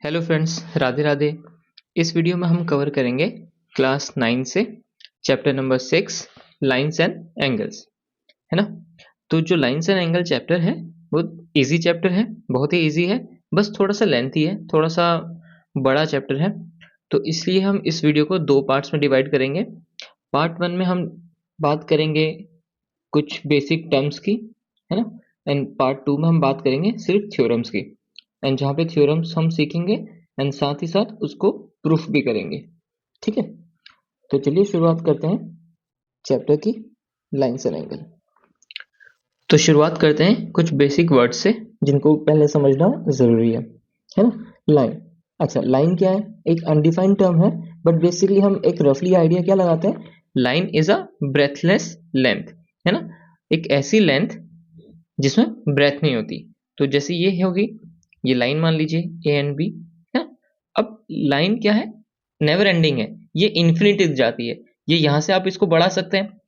Hello friends, Radhe Radhe. इस video में हम कवर करेंगे क्लास 9 से chapter number 6 lines and angles, है ना। तो जो लाइंस एंड एंगल चैप्टर है वो इजी चैप्टर है, बहुत ही इजी है, बस थोड़ा सा लेंथी है, थोड़ा सा बड़ा चैप्टर है। तो इसलिए हम इस वीडियो को दो पार्ट्स में डिवाइड करेंगे। पार्ट 1 में हम बात करेंगे कुछ बेसिक टर्म्स की, है ना, एंड पार्ट 2 में हम बात करेंगे सिर्फ थ्योरम्स की, एंड जहाँ पे थ्योरम्स हम सीखेंगे एंड साथ ही साथ उसको प्रूफ भी करेंगे। ठीक है, तो चलिए शुरुआत करते हैं चैप्टर की लाइंस एंड एंगल। तो शुरुआत करते हैं कुछ बेसिक वर्ड्स से जिनको पहले समझना जरूरी है ना। लाइन, अच्छा लाइन क्या है? एक अनडिफाइंड टर्म है, बट बेसिकली हम एक रफली आइडिया क्या लगाते हैं, line is a breathless length, है ना। एक ऐसी लेंथ जिसमें ब्रेथ नहीं होती। तो जैसे ये होगी, ये लाइन मान लीजिए ए एंड बी, है। अब लाइन क्या है, नेवर एंडिंग है, ये इन्फिनिटी तक जाती है। ये यहां से आप इसको बढ़ा सकते हैं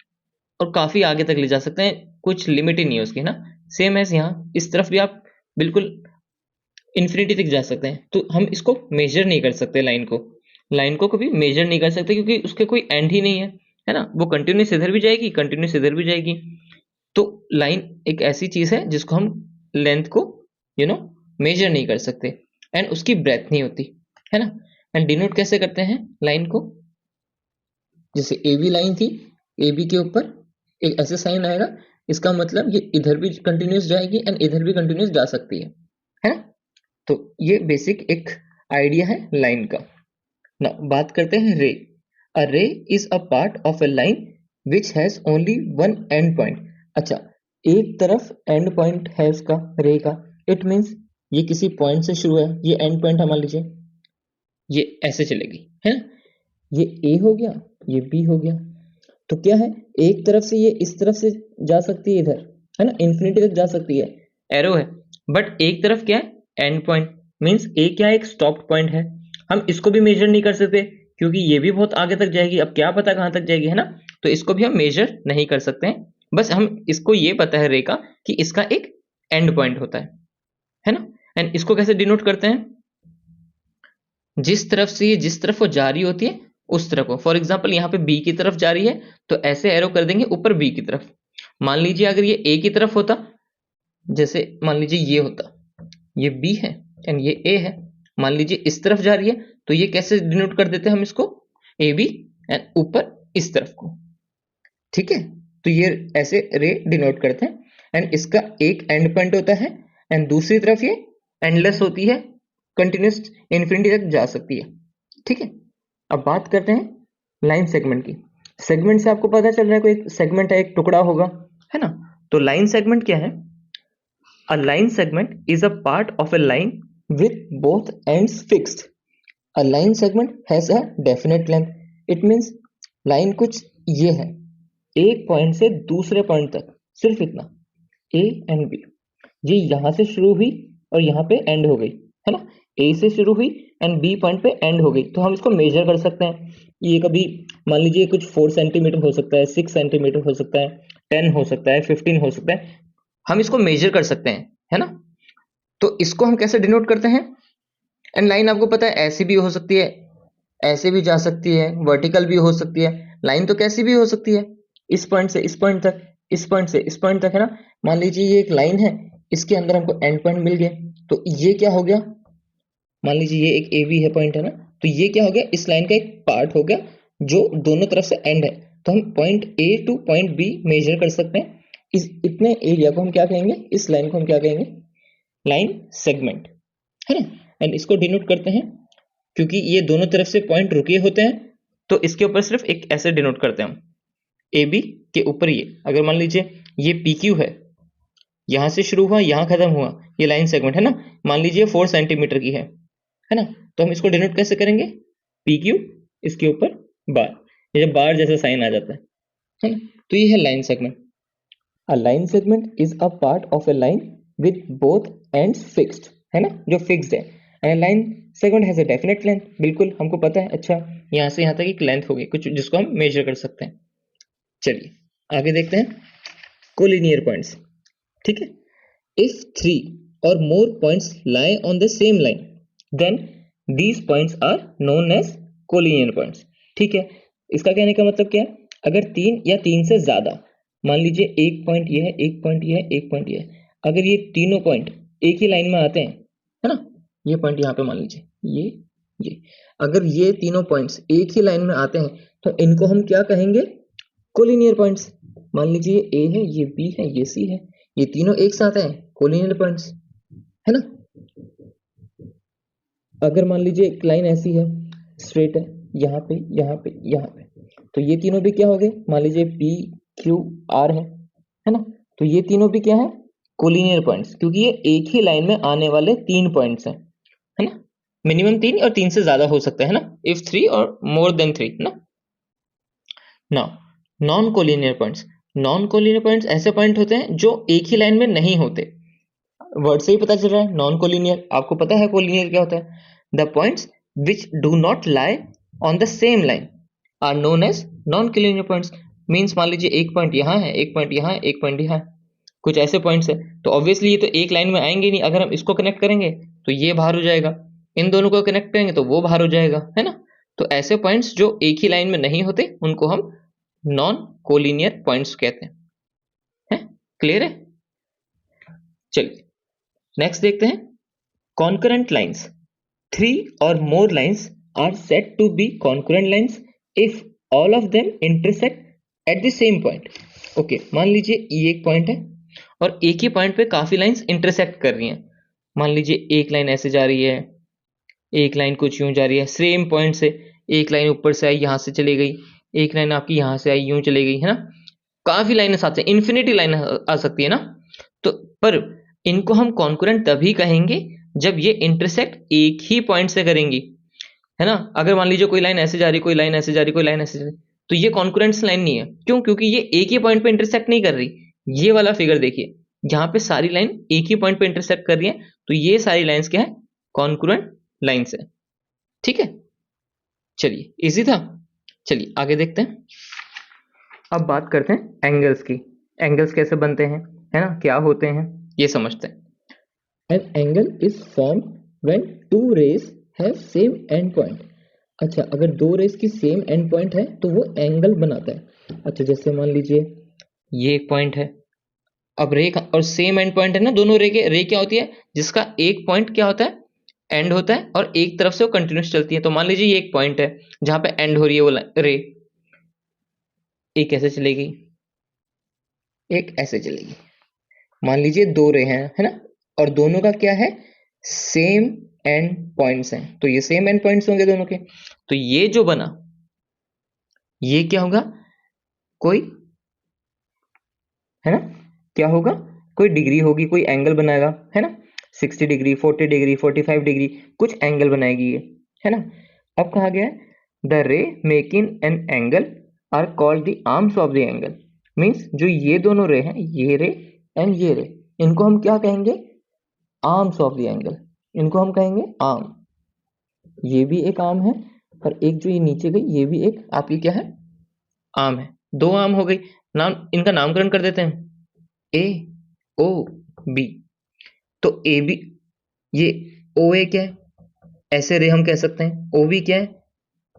और काफी आगे तक ले जा सकते हैं, कुछ लिमिट ही नहीं है उसकी ना। सेम एज यहाँ इस तरफ भी आप बिल्कुल इन्फिनिटी तक जा सकते हैं। तो हम इसको मेजर नहीं कर सकते, लाइन को कभी मेजर नहीं कर सकते क्योंकि उसके कोई एंड ही नहीं है ना। वो कंटिन्यूस इधर भी जाएगी, कंटिन्यूस इधर भी जाएगी। तो लाइन एक ऐसी चीज है जिसको हम लेंथ को मेजर नहीं कर सकते, एंड उसकी ब्रेथ नहीं होती, है ना। एंड डिनोट कैसे करते हैं लाइन को? जैसे ए बी लाइन थी, ए बी के ऊपर एक ऐसे साइन आएगा, इसका मतलब ये इधर भी कंटिन्यूस जाएगी एंड इधर भी कंटिन्यूस जा सकती है ना। तो ये बेसिक एक आइडिया है लाइन का ना। बात करते हैं रे। अ रे is a part of A line which has only one and point. अच्छा, एक तरफ एंड पॉइंट है उसका, रे का। इट मींस ये किसी पॉइंट से शुरू है, ये एंड पॉइंट है मान लीजिए, ये ऐसे चलेगी, है ना। ये ए हो गया, ये बी हो गया। तो क्या है, एक तरफ से ये इस तरफ से जा सकती है इधर, है ना, इंफिनिटी तक जा सकती है, एरो है। बट एक तरफ क्या है, एंड पॉइंट, मींस ए क्या है, एक स्टॉप पॉइंट है। हम इसको भी मेजर नहीं कर सकते क्योंकि ये भी बहुत आगे तक जाएगी, अब क्या पता कहां तक जाएगी, है ना। तो इसको भी हम मेजर नहीं कर सकते हैं। बस हम इसको ये पता है रे का कि इसका एक एंड पॉइंट होता है ना। एंड इसको कैसे डिनोट करते हैं, जिस तरफ से ये जिस तरफ वो जा रही होती है उस तरफ को। फॉर एग्जाम्पल यहाँ पे बी की तरफ जा रही है तो ऐसे एरो कर देंगे ऊपर बी की तरफ। मान लीजिए अगर ये ए की तरफ होता, जैसे मान लीजिए ये होता, ये बी है एंड ये ए है, मान लीजिए इस तरफ जा रही है, तो ये कैसे डिनोट कर देते हैं हम इसको, ए बी एंड ऊपर इस तरफ को। ठीक है, तो ये ऐसे रे डिनोट करते हैं। एंड इसका एक एंड पॉइंट होता है एंड दूसरी तरफ ये एंडलेस होती है, कंटिन्यूस इन्फिनिटी तक जा सकती है। ठीक है, अब बात करते हैं लाइन सेगमेंट की। सेगमेंट से आपको पता चल रहा है कोई सेगमेंट है, एक टुकड़ा होगा, है ना। तो लाइन सेगमेंट क्या है? A line segment is a part of A line with both ends fixed. A line segment has a definite length. It means line कुछ ये है, एक पॉइंट से दूसरे पॉइंट तक सिर्फ इतना, ए एंड बी, ये यहां से शुरू हुई और यहाँ पे एंड हो गई, है ना। ए से शुरू हुई एंड बी पॉइंट पे एंड हो गई, तो हम इसको मेजर कर सकते हैं। ये कभी मान लीजिए कुछ 4 सेंटीमीटर हो सकता है, 6 सेंटीमीटर हो सकता है, 10 हो सकता है, 15 हो सकता है, हम इसको मेजर कर सकते हैं, है ना। तो इसको हम कैसे डिनोट करते हैं? एंड लाइन आपको पता है ऐसी भी हो सकती है, ऐसे भी जा सकती है, वर्टिकल भी हो सकती है। लाइन तो कैसी भी हो सकती है, इस पॉइंट से इस पॉइंट तक, इस पॉइंट से इस पॉइंट तक, है ना। मान लीजिए ये एक लाइन है, इसके अंदर हमको एंड पॉइंट मिल गया, तो ये क्या हो गया, मान लीजिए ये एक ए बी है पॉइंट, है ना। तो ये क्या हो गया, इस लाइन का एक पार्ट हो गया जो दोनों तरफ से एंड है। तो हम point A to point B measure कर सकते हैं। इस इतने एरिया को हम क्या कहेंगे, इस लाइन को हम क्या कहेंगे, लाइन सेगमेंट, है ना। एंड इसको डिनोट करते हैं क्योंकि ये दोनों तरफ से पॉइंट रुके होते हैं, तो इसके ऊपर सिर्फ एक ऐसे डिनोट करते हैं हम, ए बी के ऊपर ये, अगर मान लीजिए ये पी क्यू है, यहां से शुरू हुआ यहां खत्म हुआ, ये लाइन सेगमेंट है ना। मान लीजिए 4 सेंटीमीटर की है ना। तो हम इसको डिनोट कैसे करेंगे, पी क्यू, इसके ऊपर बार, ये जब बार जैसा साइन आ जाता है ना। तो ये है line segment. A line segment is a part of A line with both ends fixed, है ना, जो फिक्स्ड है। And line segment has a definite length, बिल्कुल हमको पता है। अच्छा, यहां से यहां तक एक लेंथ होगी कुछ जिसको हम मेजर कर सकते हैं। चलिए आगे देखते हैं कोलिनियर पॉइंट्स। ठीक है, if 3 or more points lie on the same line, then these points are known as collinear points. ठीक है, इसका कहने का मतलब क्या है, अगर 3 या 3 से ज्यादा, मान लीजिए एक पॉइंट ये है, एक पॉइंट ये है, एक पॉइंट ये है, अगर ये तीनों पॉइंट एक ही लाइन में आते हैं, है ना, ये पॉइंट यहाँ पे मान लीजिए ये अगर ये तीनों पॉइंट्स एक ही लाइन में आते हैं तो इनको हम क्या कहेंगे, कोलिनियर पॉइंट्स। मान लीजिए ये ए है, ये बी है, ये सी है, ये तीनों एक साथ हैं, कोलिनियर पॉइंट्स, है ना। अगर मान लीजिए एक लाइन ऐसी है, स्ट्रेट है, यहाँ पे यहाँ पे यहाँ पे, तो ये तीनों भी क्या हो गए, मान लीजिए पी क्यू आर है ना, तो ये तीनों भी क्या है, कोलिनियर पॉइंट्स, क्योंकि ये एक ही लाइन में आने वाले 3 पॉइंट्स हैं, है ना। मिनिमम 3 और 3 से ज्यादा हो सकता है ना, इफ 3 और मोर देन 3 ना। Now non collinear points, non collinear points ऐसे पॉइंट होते हैं जो एक ही लाइन में नहीं होते। वर्ड से ही पता चल रहा है नॉन कोलिनियर, आपको पता है कोलिनियर क्या होता है। The points which do not lie on the same line are known as non collinear points. Means मान लीजिए एक पॉइंट यहाँ है, एक पॉइंट यहाँ है, एक पॉइंट यहाँ है, कुछ ऐसे पॉइंट्स है, तो ऑब्वियसली ये तो एक लाइन में आएंगे नहीं। अगर हम इसको कनेक्ट करेंगे तो ये बाहर हो जाएगा, इन दोनों को कनेक्ट करेंगे तो वो बाहर हो जाएगा, है ना। तो ऐसे पॉइंट्स जो एक ही लाइन में नहीं होते उनको हम नॉन कोलिनियर पॉइंट्स कहते हैं। क्लियर है? चलिए नेक्स्ट देखते हैं, concurrent lines. 3 or more lines are said to be concurrent lines if all of them intersect at the same point. Okay, मान लीजिए ये एक पॉइंट है और एक ही पॉइंट पे काफी लाइंस इंटरसेक्ट कर रही हैं। मान लीजिए एक लाइन ऐसे जा रही है, एक लाइन कुछ यूं जा रही है, सेम पॉइंट से एक लाइन ऊपर से आई, यहां से चली गई, एक लाइन आपकी यहां से आई, यूं चली गई, है ना। काफी लाइनें साथ से, इन्फिनिटी लाइन आ सकती है ना। तो पर इनको हम कॉन्करेंट तभी कहेंगे जब ये इंटरसेक्ट एक ही पॉइंट से करेंगी, है ना। अगर मान लीजिए कोई लाइन ऐसे जा रही, कोई लाइन ऐसे जा रही, कोई लाइन ऐसे जा रही, तो ये कॉन्करेंट लाइन नहीं है। क्यों? क्योंकि ये एक ही पॉइंट पे इंटरसेक्ट नहीं कर रही। ये वाला फिगर देखिए, जहां पे सारी लाइन एक ही पॉइंट पे इंटरसेक्ट कर रही है, तो ये सारी लाइंस क्या है, कॉन्करेंट लाइंस है। ठीक है, चलिए इजी था। चलिए आगे देखते हैं। अब बात करते हैं एंगल्स की। एंगल्स कैसे बनते हैं, है ना, क्या होते हैं, ये समझते हैं। An angle is formed when two rays have same end point. अच्छा, अगर दो रेस की सेम एंड पॉइंट है तो वो एंगल बनाता है। अच्छा, जैसे मान लीजिए ये एक पॉइंट है, अब रे और सेम एंड पॉइंट है ना, दोनों रे क्या होती है, जिसका एक पॉइंट क्या होता है, एंड होता है, और एक तरफ से वो कंटिन्यूस चलती है। तो मान लीजिए ये एक पॉइंट है जहां पे एंड हो रही है वो रे, एक ऐसे चलेगी, एक ऐसे चलेगी। मान लीजिए दो रे हैं, है ना, और दोनों का क्या है, सेम एंड पॉइंट्स हैं, तो ये सेम एंड पॉइंट्स होंगे दोनों के। तो ये जो बना, ये क्या होगा, कोई, है ना, क्या होगा, कोई डिग्री होगी, कोई एंगल बनाएगा, है ना। 60 डिग्री, 40 डिग्री, 45 डिग्री, कुछ एंगल बनाएगी ये, है ना। अब कहा गया है, the ray making an angle are called the arms of the angle. Means जो ये दोनों रे हैं, ये रे एंड ये रे, इनको हम क्या कहेंगे, आर्म्स ऑफ द एंगल। इनको हम कहेंगे आर्म। ये भी एक आर्म है, और एक जो ये नीचे गई, ये भी एक आपकी क्या है, आर्म है। दो आर्म हो गई। नाम, इनका नामकरण कर देते हैं, ए ओ बी। तो ए बी, ये ओ ए क्या है, ऐसे रे हम कह सकते हैं। ओ बी क्या है,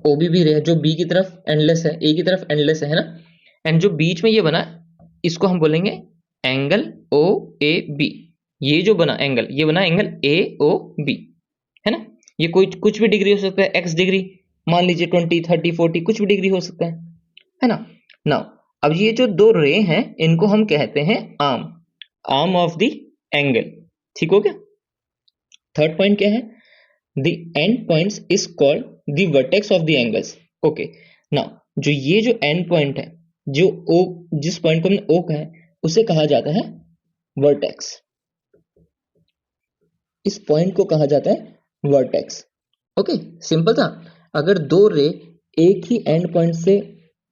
ओ बी भी रे है, जो बी की तरफ एंडलेस है, ए की तरफ एंडलेस है ना। एंड जो बीच में ये बना, इसको हम बोलेंगे एंगल ओ ए बी। ये जो बना एंगल, ये बना एंगल ए ओ बी, है ना। ये कोई कुछ भी डिग्री हो सकता है, एक्स डिग्री, मान लीजिए 20, 30, 40, कुछ भी डिग्री हो सकता है ना। नाउ अब ये जो दो रे हैं, इनको हम कहते हैं arm, arm of the angle. ठीक हो गया। थर्ड पॉइंट क्या है, the end points is called the vertex of the angles. Okay, now जो ये जो एंड पॉइंट है, जो ओ, जिस पॉइंट को हमने ओ कहा है, उसे कहा जाता है वर्टेक्स। इस पॉइंट को कहा जाता है वर्टेक्स। ओके, सिंपल था। अगर दो रे एक ही एंड पॉइंट से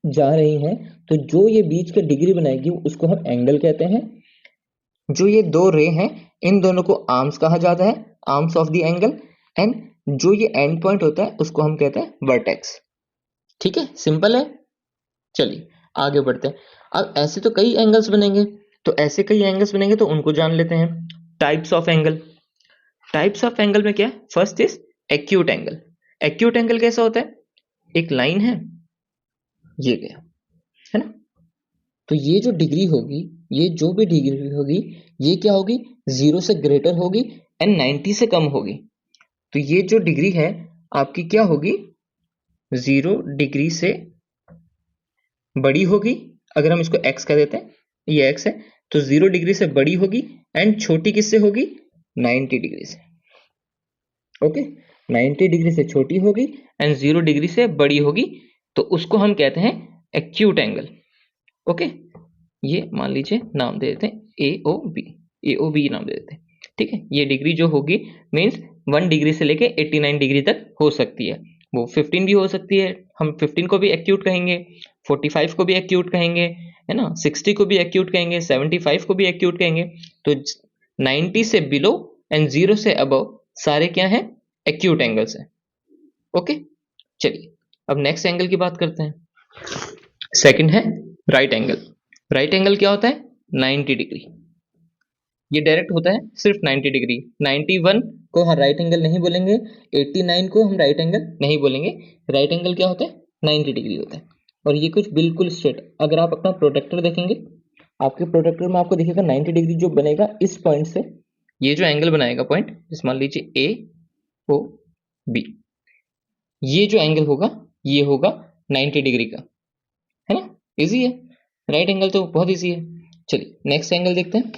जा रही हैं, तो जो ये बीच का डिग्री बनाएगी उसको हम एंगल कहते हैं। जो ये दो रे हैं, इन दोनों को आर्म्स कहा जाता है, arms of the angle. And जो ये एंड पॉइंट होता है उसको हम कहते हैं वर्टेक्स। ठीक है, सिंपल है। चलिए आगे बढ़ते हैं। अब ऐसे तो कई एंगल्स बनेंगे, तो ऐसे कई एंगल्स बनेंगे तो उनको जान लेते हैं। Types of angle. Types of angle में क्या है, first is acute angle. Acute angle कैसा होता है? एक लाइन है, ये गया, है ना? तो ये जो डिग्री होगी, ये जो भी डिग्री होगी, ये क्या होगी? 0 से ग्रेटर होगी एंड 90 से कम होगी। तो ये जो डिग्री है आपकी क्या होगी? 0 डिग्री से बड़ी होगी। अगर हम इसको x कह देते हैं, ये x है, तो 0 डिग्री से बड़ी होगी एंड छोटी किससे होगी? 90 डिग्री से। ओके, 90 डिग्री से छोटी होगी एंड 0 डिग्री से बड़ी होगी, तो उसको हम कहते हैं एक्यूट एंगल। ओके, ये मान लीजिए नाम दे देते हैं AOB नाम दे देते हैं। ठीक है, ये डिग्री जो होगी मीन्स 1 डिग्री से लेके 89 डिग्री तक हो सकती है। वो 15 भी हो सकती है, हम 15 को भी एक्यूट कहेंगे, 45 को भी एक्यूट कहेंगे, है ना, 60 को भी एक्यूट कहेंगे, 75 को भी एक्यूट कहेंगे। तो 90 से बिलो एंड 0 से अबव सारे क्या हैं? एक्यूट एंगल्स हैं। ओके, चलिए अब नेक्स्ट एंगल की बात करते हैं। सेकंड है राइट एंगल। राइट एंगल क्या होता है? 90 डिग्री। ये डायरेक्ट होता है सिर्फ 90 डिग्री। 91 को हम राइट एंगल नहीं बोलेंगे, 89 को हम राइट एंगल नहीं बोलेंगे। राइट एंगल क्या होता है? 90 डिग्री होता है। और ये कुछ बिल्कुल स्ट्रेट, अगर आप अपना प्रोटेक्टर देखेंगे, आपके प्रोटेक्टर में आपको दिखेगा 90 डिग्री जो बनेगा इस पॉइंट से, ये जो एंगल बनाएगा पॉइंट, इस मान लीजिए AOB, ये जो एंगल होगा ये होगा 90 डिग्री का, है ना? इजी है, राइट एंगल तो बहुत इजी है। चलिए नेक्स्ट एंगल देखते हैं।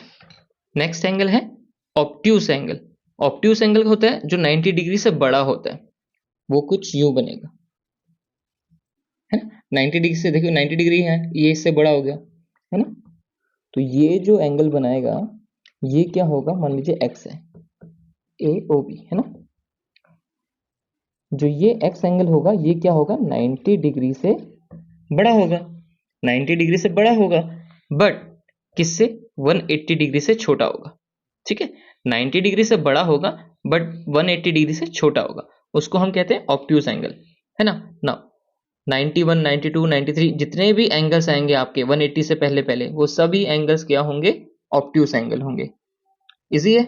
नेक्स्ट एंगल है ऑब्ट्यूस एंगल। ऑब्ट्यूस एंगल होता है जो 90 डिग्री से बड़ा होता है, वो कुछ यूं बनेगा, है ना? 90 डिग्री से देखिए 90 डिग्री है, ये इससे बड़ा हो गया, है ना? तो ये जो एंगल बनाएगा ये क्या होगा? मान लीजिए x है, AOB, है ना? जो ये x एंगल होगा ये क्या होगा? 90 डिग्री से बड़ा होगा, 90 डिग्री से बड़ा होगा, बट किससे? 180 डिग्री से छोटा होगा। ठीक है, 90 डिग्री से बड़ा होगा बट 180 डिग्री से छोटा होगा, उसको हम कहते हैं ऑब्ट्यूस एंगल, है ना? ना 91, 92, 93 जितने भी एंगल्स आएंगे आपके 180 से पहले पहले, वो सभी एंगल्स क्या होंगे? ऑब्ट्यूस एंगल होंगे। इजी है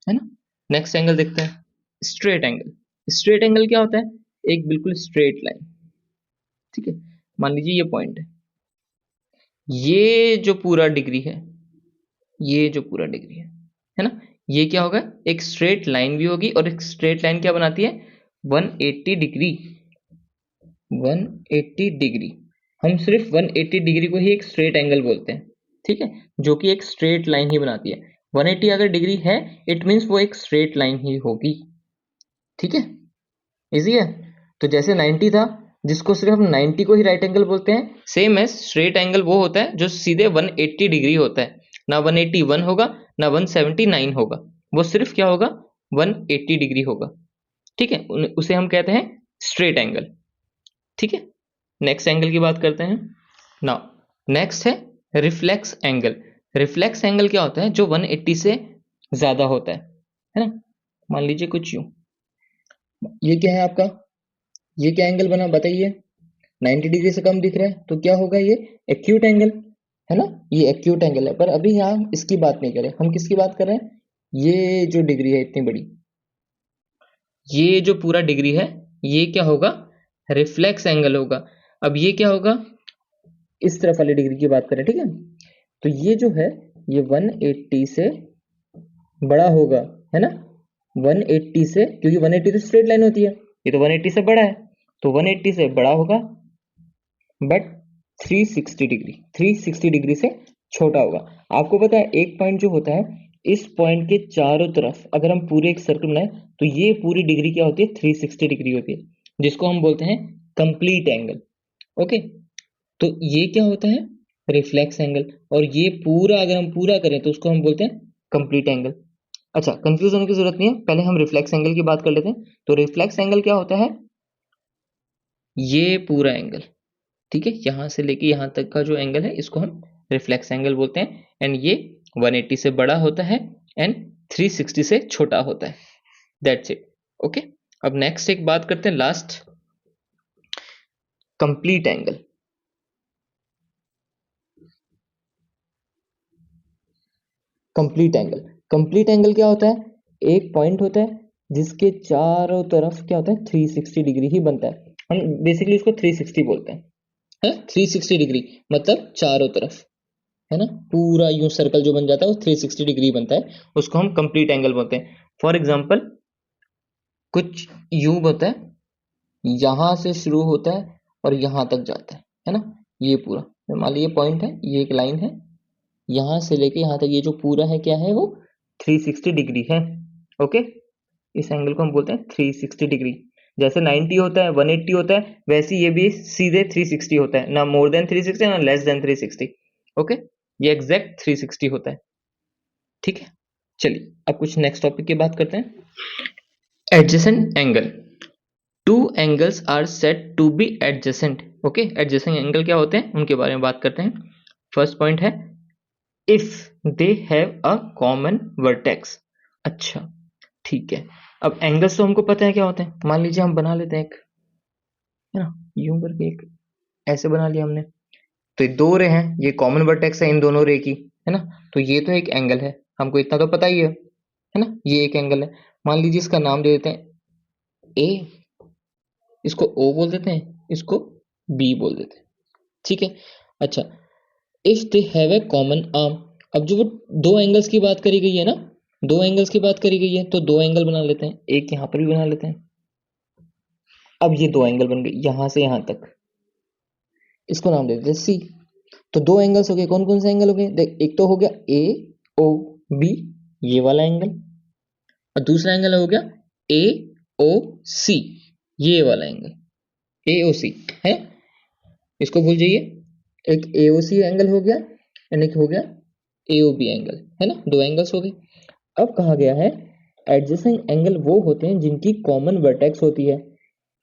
ना? नेक्स्ट एंगल देखते हैं, स्ट्रेट एंगल। स्ट्रेट एंगल क्या होता है? एक बिल्कुल स्ट्रेट लाइन। ठीक है, मान लीजिए ये पॉइंट है, ये जो पूरा डिग्री है, ये जो पूरा डिग्री है ना, ये क्या होगा? एक स्ट्रेट लाइन भी होगी, और एक स्ट्रेट लाइन क्या बनाती है? 180 डिग्री। 180 डिग्री, हम सिर्फ 180 डिग्री को ही एक स्ट्रेट एंगल बोलते हैं। ठीक है, जो कि एक स्ट्रेट लाइन ही बनाती है। 180 अगर डिग्री है, इट मीन्स वो एक स्ट्रेट लाइन ही होगी। ठीक है, इजी है। तो जैसे 90 था, जिसको सिर्फ हम 90 को ही राइट एंगल बोलते हैं, सेम है स्ट्रेट एंगल वो होता है जो सीधे 180 डिग्री होता है, ना 181 होगा ना 179 होगा, वो सिर्फ क्या होगा? 180 डिग्री होगा। ठीक है, उसे हम कहते हैं स्ट्रेट एंगल। ठीक है, नेक्स्ट एंगल की बात करते हैं नाउ। नेक्स्ट है रिफ्लेक्स एंगल। रिफ्लेक्स एंगल क्या होता है? जो 180 से ज्यादा होता है ना? मान लीजिए कुछ यूं, ये क्या है आपका? ये क्या एंगल बना बताइए? 90 डिग्री से कम दिख रहा है, तो क्या होगा? ये एक्यूट एंगल, है ना? ये एक्यूट एंगल है। पर अभी हम इसकी बात नहीं करें, हम किसकी बात कर रहे हैं? ये जो डिग्री है इतनी बड़ी, ये जो पूरा डिग्री है, ये क्या होगा? रिफ्लेक्स एंगल होगा। अब ये क्या होगा? इस तरफ वाली डिग्री की बात करें, ठीक है? तो ये जो है ये 180 से बड़ा होगा, है ना? 180 से, क्योंकि 180 तो स्ट्रेट लाइन होती है, ये तो 180 से बड़ा है, तो 180 से बड़ा होगा बट 360 डिग्री से छोटा होगा। आपको पता है एक पॉइंट जो होता है, इस पॉइंट के चारों तरफ अगर हम पूरे एक सर्कल बनाए, तो ये पूरी डिग्री क्या होती है? 360 डिग्री होती है, जिसको हम बोलते हैं कंप्लीट एंगल। ओके, तो ये क्या होता है? Reflex angle. और ये पूरा अगर हम पूरा करें तो उसको हम बोलते हैं कंप्लीट एंगल। अच्छा, कंफ्यूज होने की जरूरत नहीं है, पहले हम रिफ्लेक्स एंगल की बात कर लेते हैं। तो रिफ्लेक्स एंगल क्या होता है? ये पूरा एंगल, ठीक है, यहां से लेके यहां तक का जो एंगल है इसको हम रिफ्लेक्स एंगल बोलते हैं। एंड ये 180 से बड़ा होता है एंड 360 से छोटा होता है। That's it. ओके, अब नेक्स्ट एक बात करते हैं, last, complete angle. Complete angle, complete angle क्या होता है? एक पॉइंट होता है, जिसके चारों तरफ क्या होता है 360 डिग्री ही बनता है। हम बेसिकली इसको 360 बोलते हैं, है 360 डिग्री मतलब चारों तरफ, है ना, पूरा यूं सर्कल जो बन जाता है वो 360 डिग्री बनता है, उसको हम कंप्लीट एंगल बोलते हैं। फॉर एग्जांपल कुछ यूं होता है, यहां से शुरू होता है और यहां तक जाता है ना, ये पूरा मान लीजिए पॉइंट है, ये एक लाइन है, यहां से लेके यहां तक ये जो पूरा है क्या है वो 360 डिग्री है। ओके, इस एंगल को हम बोलते हैं 360 डिग्री। जैसे 90 होता है, 180 होता है, वैसे ये भी सीधे 360 होता है, ना मोर देन 360 ना लेस देन 360। ओके, ये एग्जैक्ट 360 होता है। ठीक है, चलिए अब कुछ नेक्स्ट टॉपिक की बात करते हैं। Adjacent angle, two angles are said to be adjacent. Okay, adjacent angle क्या होते हैं उनके बारे में बात करते हैं। फर्स्ट पॉइंट है if they have a common vertex. अच्छा ठीक है, अब एंगल्स तो हमको पता है क्या होते हैं। मान लीजिए हम बना लेते हैं एक, है ना, यूं करके एक ऐसे बना लिया हमने, तो ये दो रे हैं, ये कॉमन वर्टेक्स है इन दोनों रे की, है ना, तो ये तो एक एंगल है, हमको इतना तो पता ही है ना, ये एक एंगल है। मान लीजिए इसका नाम दे देते हैं ए, इसको ओ बोल देते हैं, इसको बी बोल देते हैं। ठीक है, अच्छा if they have a common arm, अब जो वो दो एंगल्स की बात करी गई है ना, दो एंगल्स की बात करी गई है, तो दो एंगल बना लेते हैं, एक यहां पर भी बना लेते हैं। अब ये दो एंगल बन गए यहां से यहां तक, इसको नाम दे देते हैं सी। तो दो एंगल्स हो गए, कौन कौन से एंगल हो गए देख, एक तो हो गया ए ओ बी, ये वाला एंगल, और दूसरा एंगल हो गया ए ओ सी, ये वाला एंगल ए ओ सी है, इसको भूल जाइए। एक ए ओ सी एंगल हो गया एंड एक हो गया ए ओ बी एंगल, है ना, दो एंगल्स हो गए। अब कहा गया है एडजेसेंट एंगल वो होते हैं जिनकी कॉमन वर्टेक्स होती है।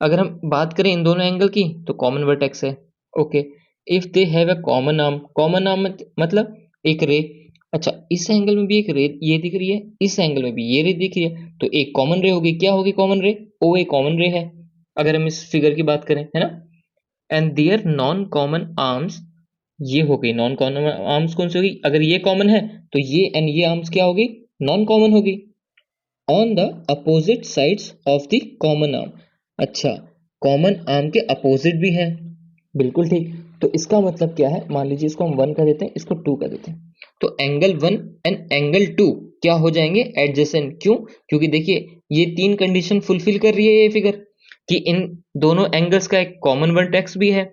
अगर हम बात करें इन दोनों एंगल की तो कॉमन वर्टेक्स है। Okay, if they have a common arm, common arm मतलब एक रे, अच्छा इस एंगल में भी एक रे ये दिख रही है, इस एंगल में भी ये रे दिख रही है, तो एक कॉमन रे होगी, क्या होगी कॉमन रे, ओ ए कॉमन रे है अगर हम इस फिगर की बात करें, है ना। And their non common arms, ये हो गई नॉन कॉमन आर्म्स, कौन सी होगी, अगर ये कॉमन है तो ये एंड ये आर्म्स क्या होगी, नॉन कॉमन होगी, on the opposite sides of the common arm. अच्छा, कॉमन आर्म के अपोजिट भी है, बिल्कुल ठीक। तो इसका मतलब क्या है, मान लीजिए इसको हम 1 कर देते हैं, इसको 2 कर देते हैं, तो एंगल 1 एंड एंगल 2 क्या हो जाएंगे एडजेसेंट। क्यों, क्योंकि देखिए ये तीन कंडीशन फुलफिल कर रही है ये फिगर, कि इन दोनों एंगल्स का एक कॉमन वर्टेक्स भी है,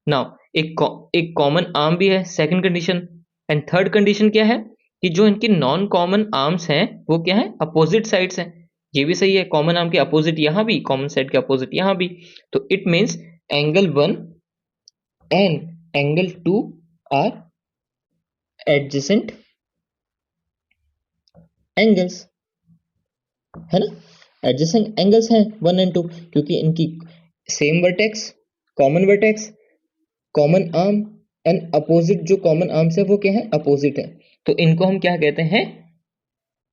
नाउ एक कॉमन आर्म भी है, second condition. And third condition क्या है कि जो इनकी नॉन कॉमन आर्म्स हैं वो क्या है, अपोजिट साइड्स हैं, ये भी सही है, कॉमन आर्म के अपोजिट यहां भी, कॉमन साइड के अपोजिट यहां भी, तो it means angle 1 and angle 2 are adjacent angles, है ना, एडजेसेंट एंगल्स हैं 1 एंड 2, क्योंकि इनकी same vertex, common vertex, common arm and opposite, जो कॉमन आर्म्स है वो क्या है, अपोजिट है, तो इनको हम क्या कहते हैं,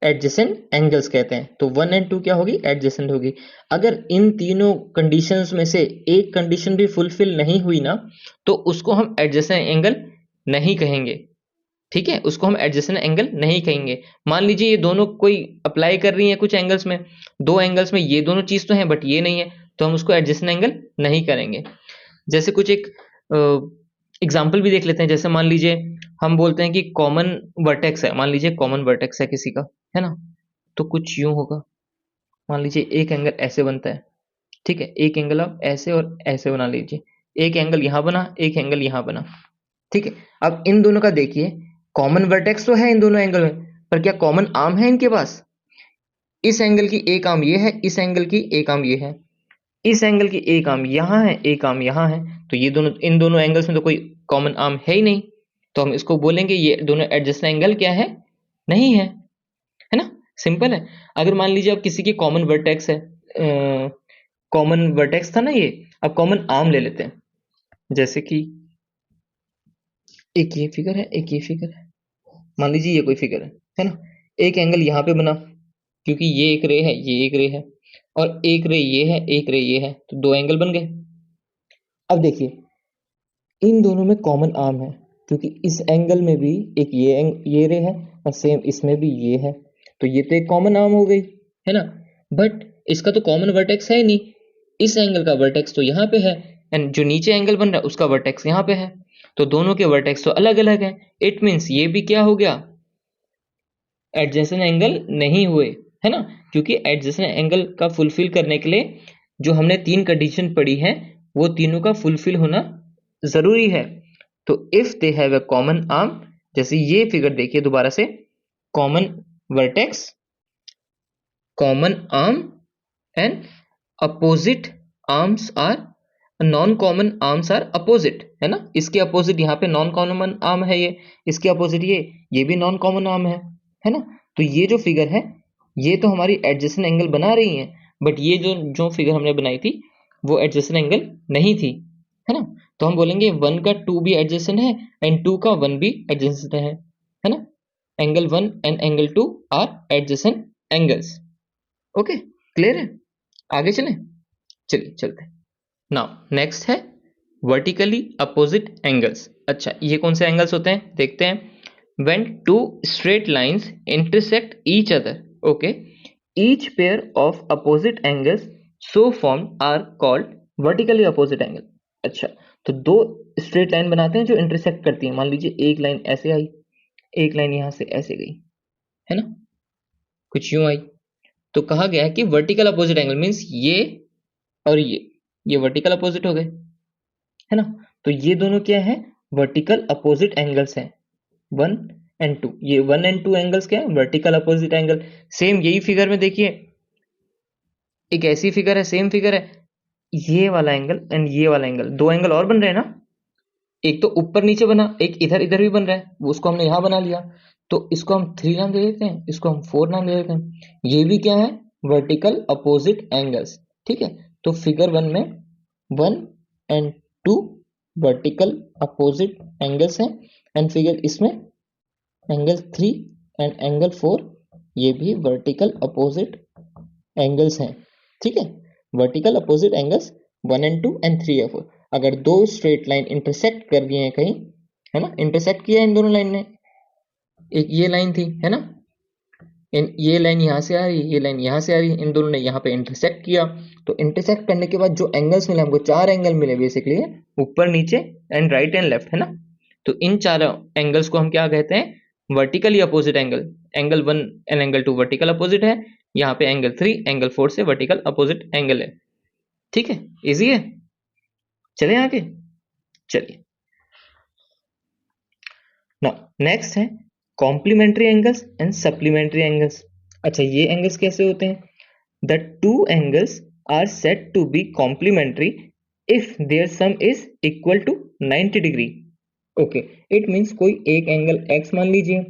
एडजेसेंट एंगल्स कहते हैं। तो 1 एंड 2 क्या होगी, एडजेसेंट होगी। अगर इन तीनों कंडीशंस में से एक कंडीशन भी फुलफिल नहीं हुई ना, तो उसको हम एडजेसेंट एंगल नहीं कहेंगे। ठीक है, उसको हम एडजेसेंट एंगल नहीं कहेंगे। मान लीजिए ये दोनों कोई अप्लाई कर रही है कुछ एंगल्स में, दो एंगल्स में ये दोनों चीज तो है बट ये नहीं है, तो हम उसको एडजेसेंट एंगल नहीं करेंगे। जैसे कुछ एक एग्जाम्पल भी देख लेते हैं। जैसे मान लीजिए हम बोलते हैं कि कॉमन वर्टेक्स है, मान लीजिए कॉमन वर्टेक्स है किसी का, है ना, तो कुछ यूं होगा, मान लीजिए एक एंगल ऐसे बनता है, ठीक है, एक एंगल आप ऐसे और ऐसे बना लीजिए, एक एंगल यहां बना, एक एंगल यहां बना, ठीक है। अब इन दोनों का देखिए, कॉमन वर्टेक्स तो है इन दोनों एंगल में, पर क्या कॉमन आर्म है इनके पास, इस एंगल की एक आर्म ये है, इस एंगल की एक आर्म ये है, इस एंगल की एक आर्म यहां है, एक आर्म यहां है, तो ये दोनों, इन दोनों एंगल्स में तो कोई कॉमन आर्म है ही नहीं, तो हम इसको बोलेंगे ये दोनों एडजेसेंट एंगल क्या है, नहीं है ना, सिंपल है। अगर मान लीजिए अब किसी की कॉमन वर्टेक्स है, कॉमन वर्टेक्स था ना ये, अब कॉमन आर्म ले लेते हैं, जैसे कि एक ये फिगर है, एक ये फिगर है, मान लीजिए ये कोई फिगर है ना, एक एंगल यहाँ पे बना, क्योंकि ये एक रे है, ये एक रे है, और एक रे ये है, एक रे ये है, तो दो एंगल बन गए। अब देखिए इन दोनों में कॉमन आर्म है, क्योंकि इस एंगल में भी एक ये रे है और सेम इसमें भी ये है, तो ये तो एक कॉमन आर्म हो गई, है ना। बट इसका तो कॉमन वर्टेक्स है नहीं, इस एंगल का वर्टेक्स तो यहाँ पे है एंड जो नीचे एंगल बन रहा है उसका वर्टेक्स यहाँ पे है, तो दोनों के वर्टेक्स तो अलग अलग हैं। इट मीन्स ये भी क्या हो गया, एडजेसेंट एंगल नहीं हुए, है ना, क्योंकि एडजेसेंट एंगल का फुलफिल करने के लिए जो हमने तीन कंडीशन पढ़ी है वो तीनों का फुलफिल होना जरूरी है। तो if they have a common arm, जैसे ये फिगर देखिए दोबारा से, common vertex, common arm and opposite arms are, non common arms are opposite, है ना, इसके अपोजिट यहाँ पे नॉन कॉमन आर्म है ये, इसके अपोजिट ये भी नॉन कॉमन आर्म है ना। तो ये जो फिगर है ये तो हमारी एडजेसेंट एंगल बना रही है, बट ये जो जो फिगर हमने बनाई थी वो एडजेसेंट एंगल नहीं थी, है ना। तो हम बोलेंगे 1 का 2 भी एडजेसेंट है एंड 2 का 1 भी एडजेसेंट है ना। Angle 1 and angle 2 are adjacent angles. Okay, clear है, आगे चलें, चलिए चलते हैं। नाउ नेक्स्ट है वर्टिकली अपोजिट एंगल्स। अच्छा, ये कौन से एंगल्स होते हैं देखते हैं। when two straight lines intersect each other, okay, each pair of opposite angles so formed are called vertically opposite angle। अच्छा, तो दो स्ट्रेट लाइन बनाते हैं जो इंटरसेक्ट करती हैं, मान लीजिए एक लाइन ऐसे आई, एक लाइन यहां से ऐसे गई, है ना, कुछ यूं आई, तो कहा गया है कि वर्टिकल अपोजिट एंगल मींस ये और ये वर्टिकल अपोजिट हो गए, है ना। तो ये दोनों क्या है, वर्टिकल अपोजिट एंगल्स हैं, 1 एंड 2। ये 1 एंड 2 एंगल्स क्या है, वर्टिकल अपोजिट एंगल। सेम यही फिगर में देखिए, एक ऐसी फिगर है, सेम फिगर है, ये वाला एंगल एंड ये वाला एंगल, दो एंगल और बन रहे हैं ना, एक तो ऊपर नीचे बना, एक इधर इधर भी बन रहा है, वो उसको हमने यहां बना लिया, तो इसको हम 3 नाम दे देते हैं, इसको हम 4 नाम दे देते हैं। ये भी क्या है, वर्टिकल अपोजिट एंगल्स, ठीक है। तो फिगर 1 में 1 एंड 2 वर्टिकल अपोजिट एंगल्स हैं एंड फिगर इसमें एंगल 3 एंड एंगल 4 ये भी वर्टिकल अपोजिट एंगल्स हैं, ठीक है। Vertical opposite angles 1 and 2 and 3 और 4। अगर दो स्ट्रेट लाइन इंटरसेक्ट कर दिए हैं कहीं, है ना, इंटरसेक्ट किया इन दोनों लाइन ने, एक ये लाइन थी, है ना, ये लाइन यहाँ से आ रही है, ये लाइन यहाँ से आ रही है, इन दोनों ने यहाँ पे इंटरसेक्ट किया, तो इंटरसेक्ट करने के बाद जो एंगल्स मिले हमको, 4 एंगल मिले बेसिकली, ऊपर नीचे एंड राइट एंड लेफ्ट, है ना। तो इन चारों एंगल्स को हम क्या कहते हैं, vertically opposite angle. Angle 1 and angle 2 vertical opposite है, यहाँ पे एंगल 3 एंगल 4 से वर्टिकल अपोजिट एंगल है, ठीक है, इजी है। चले आगे, चलिए नाउ नेक्स्ट है complementary angles and supplementary angles. अच्छा, ये एंगल्स कैसे होते हैं, the two angles are said to be complementary if their sum is equal to 90 degree. Okay, it means कोई एक एंगल x मान लीजिए,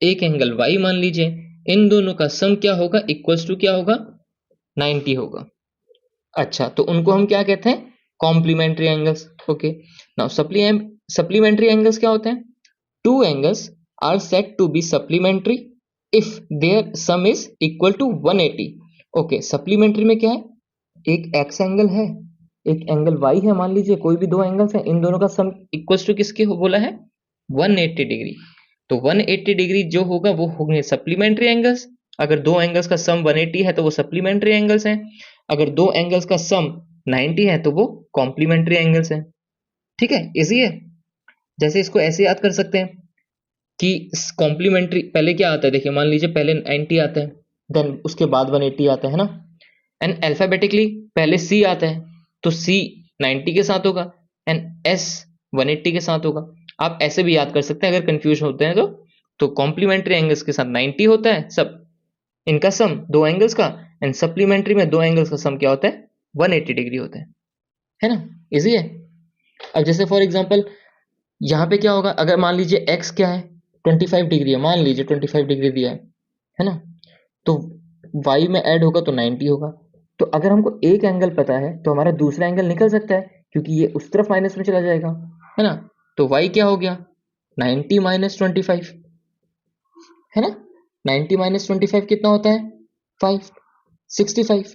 एक एंगल y मान लीजिए, इन दोनों का सम क्या होगा, इक्वल्स टू क्या होगा, 90 होगा। अच्छा, तो उनको हम क्या कहते हैं, complementary angles. Okay, now supplementary angles क्या होते हैं, two angles are said to be supplementary if their sum is equal to 180। Okay, supplementary में क्या है, एक x एंगल है, एक एंगल y है, मान लीजिए कोई भी दो एंगल्स हैं, इन दोनों का सम इक्वल्स टू किसके बोला है, 180 डिग्री। तो 180 डिग्री जो होगा वो होंगे सप्लीमेंट्री एंगल्स। अगर दो एंगल्स का सम 180 है तो वो सप्लीमेंट्री एंगल्स हैं, अगर दो एंगल्स का सम 90 है तो वो कॉम्प्लीमेंट्री एंगल्स हैं, ठीक है, इजी है। जैसे इसको ऐसे याद कर सकते हैं कि कॉम्प्लीमेंट्री पहले क्या आता है, देखिए मान लीजिए पहले 90 आता है, देन उसके बाद 180 आता है ना, एंड अल्फाबेटिकली पहले C आता है, तो C 90 के साथ होगा एंड S 180 के साथ होगा। आप ऐसे भी याद कर सकते हैं अगर कंफ्यूज होते हैं तो कॉम्प्लीमेंट्री एंगल्स के साथ 90 होता है सब, इनका सम दो एंगल्स का, एंड सप्लीमेंट्री में दो एंगल्स का सम क्या होता है, 180 डिग्री होता है ना, इजी है। अब जैसे फॉर एग्जांपल यहाँ पे क्या होगा, अगर मान लीजिए x क्या है, 25 डिग्री है, मान लीजिए 25 डिग्री दिया है ना, तो y में ऐड होगा तो 90 होगा। तो अगर हमको एक एंगल पता है तो हमारा दूसरा एंगल निकल सकता है, क्योंकि ये उस तरफ माइनस में चला जाएगा, है ना। तो y क्या हो गया, 90 माइनस 25, है ना, 90 माइनस 25 कितना होता है, 5, 65,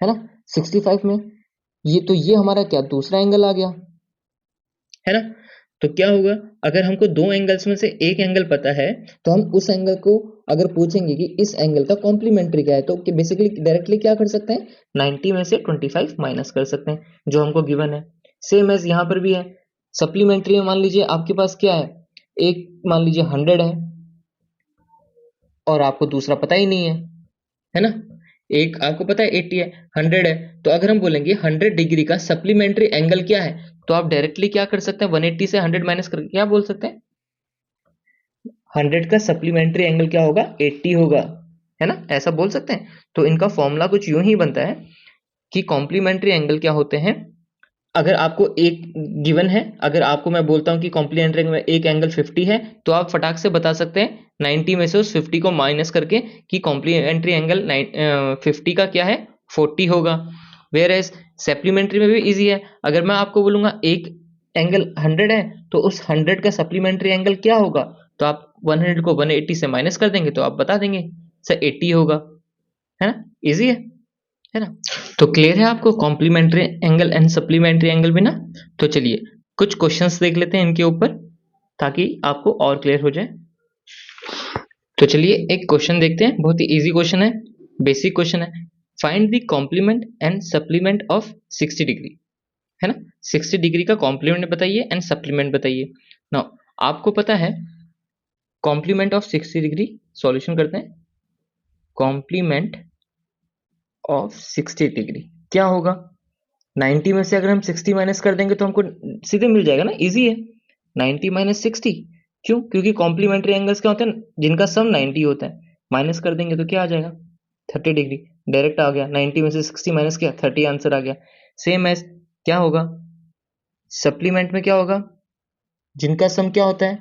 है ना। 65 में ये तो ये हमारा क्या दूसरा एंगल आ गया, है ना। तो क्या होगा, अगर हमको दो एंगल्स में से एक एंगल पता है तो हम उस एंगल को अगर पूछेंगे कि इस एंगल का कॉम्प्लीमेंट्री क्या है, तो बेसिकली डायरेक्टली क्या कर सकते हैं, 90 में से 25 माइनस कर सकते हैं जो हमको गिवन है। सेम एज यहाँ पर भी है, सप्लीमेंट्री में मान लीजिए आपके पास क्या है, एक मान लीजिए 100 है और आपको दूसरा पता ही नहीं है ना, एक आपको पता है 80 है, 100 है, तो अगर हम बोलेंगे 100 डिग्री का सप्लीमेंट्री एंगल क्या है, तो आप डायरेक्टली क्या कर सकते हैं, 180 से 100 माइनस करके क्या बोल सकते हैं, 100 का सप्लीमेंट्री एंगल क्या होगा, 80 होगा, है ना, ऐसा बोल सकते हैं। तो इनका फॉर्मूला कुछ यूं ही बनता है कि कॉम्प्लीमेंट्री एंगल क्या होते हैं, अगर आपको एक गिवन है, अगर आपको मैं बोलता हूं कि कॉम्प्लीमेंट्री एंगल में एक एंगल 50 है, तो आप फटाक से बता सकते हैं 90 में से उस 50 को माइनस करके कि कॉम्प्लीमेंट्री एंगल 50 का क्या है, 40 होगा। वेयर एज सप्लीमेंट्री में भी इजी है, अगर मैं आपको बोलूंगा एक एंगल 100 है तो उस 100 का सप्लीमेंट्री एंगल क्या होगा, तो आप 100 को 180 से माइनस कर देंगे तो आप बता देंगे सर 80 होगा, है ना, इजी है ना। तो क्लियर है आपको complementary angle and supplementary angle भी ना। तो चलिए कुछ क्वेश्चंस देख लेते हैं इनके ऊपर ताकि आपको और क्लियर हो जाए। तो चलिए एक क्वेश्चन देखते हैं, बहुत ही इजी क्वेश्चन है, बेसिक क्वेश्चन है। Find the complement and supplement of 60 degree, है ना, 60 डिग्री का कॉम्प्लीमेंट बताइए एंड सप्लीमेंट बताइए। नाउ आपको पता है कॉम्प्लीमेंट ऑफ 60 डिग्री, सॉल्यूशन करते हैं, कॉम्प्लीमेंट ऑफ 60 डिग्री क्या होगा, 90 में से अगर हम 60 माइनस कर देंगे तो हमको सीधे मिल जाएगा ना, इजी है, 90 माइनस 60, क्यों, क्योंकि कॉम्प्लीमेंट्री एंगल्स क्या होते हैं, जिनका सम 90 होता है, माइनस कर देंगे तो क्या आ जाएगा, 30 डिग्री, डायरेक्ट आ गया, 90 में से 60 माइनस किया 30 आंसर आ गया। सेम एज क्या होगा, सप्लीमेंट में क्या होगा, जिनका सम क्या होता है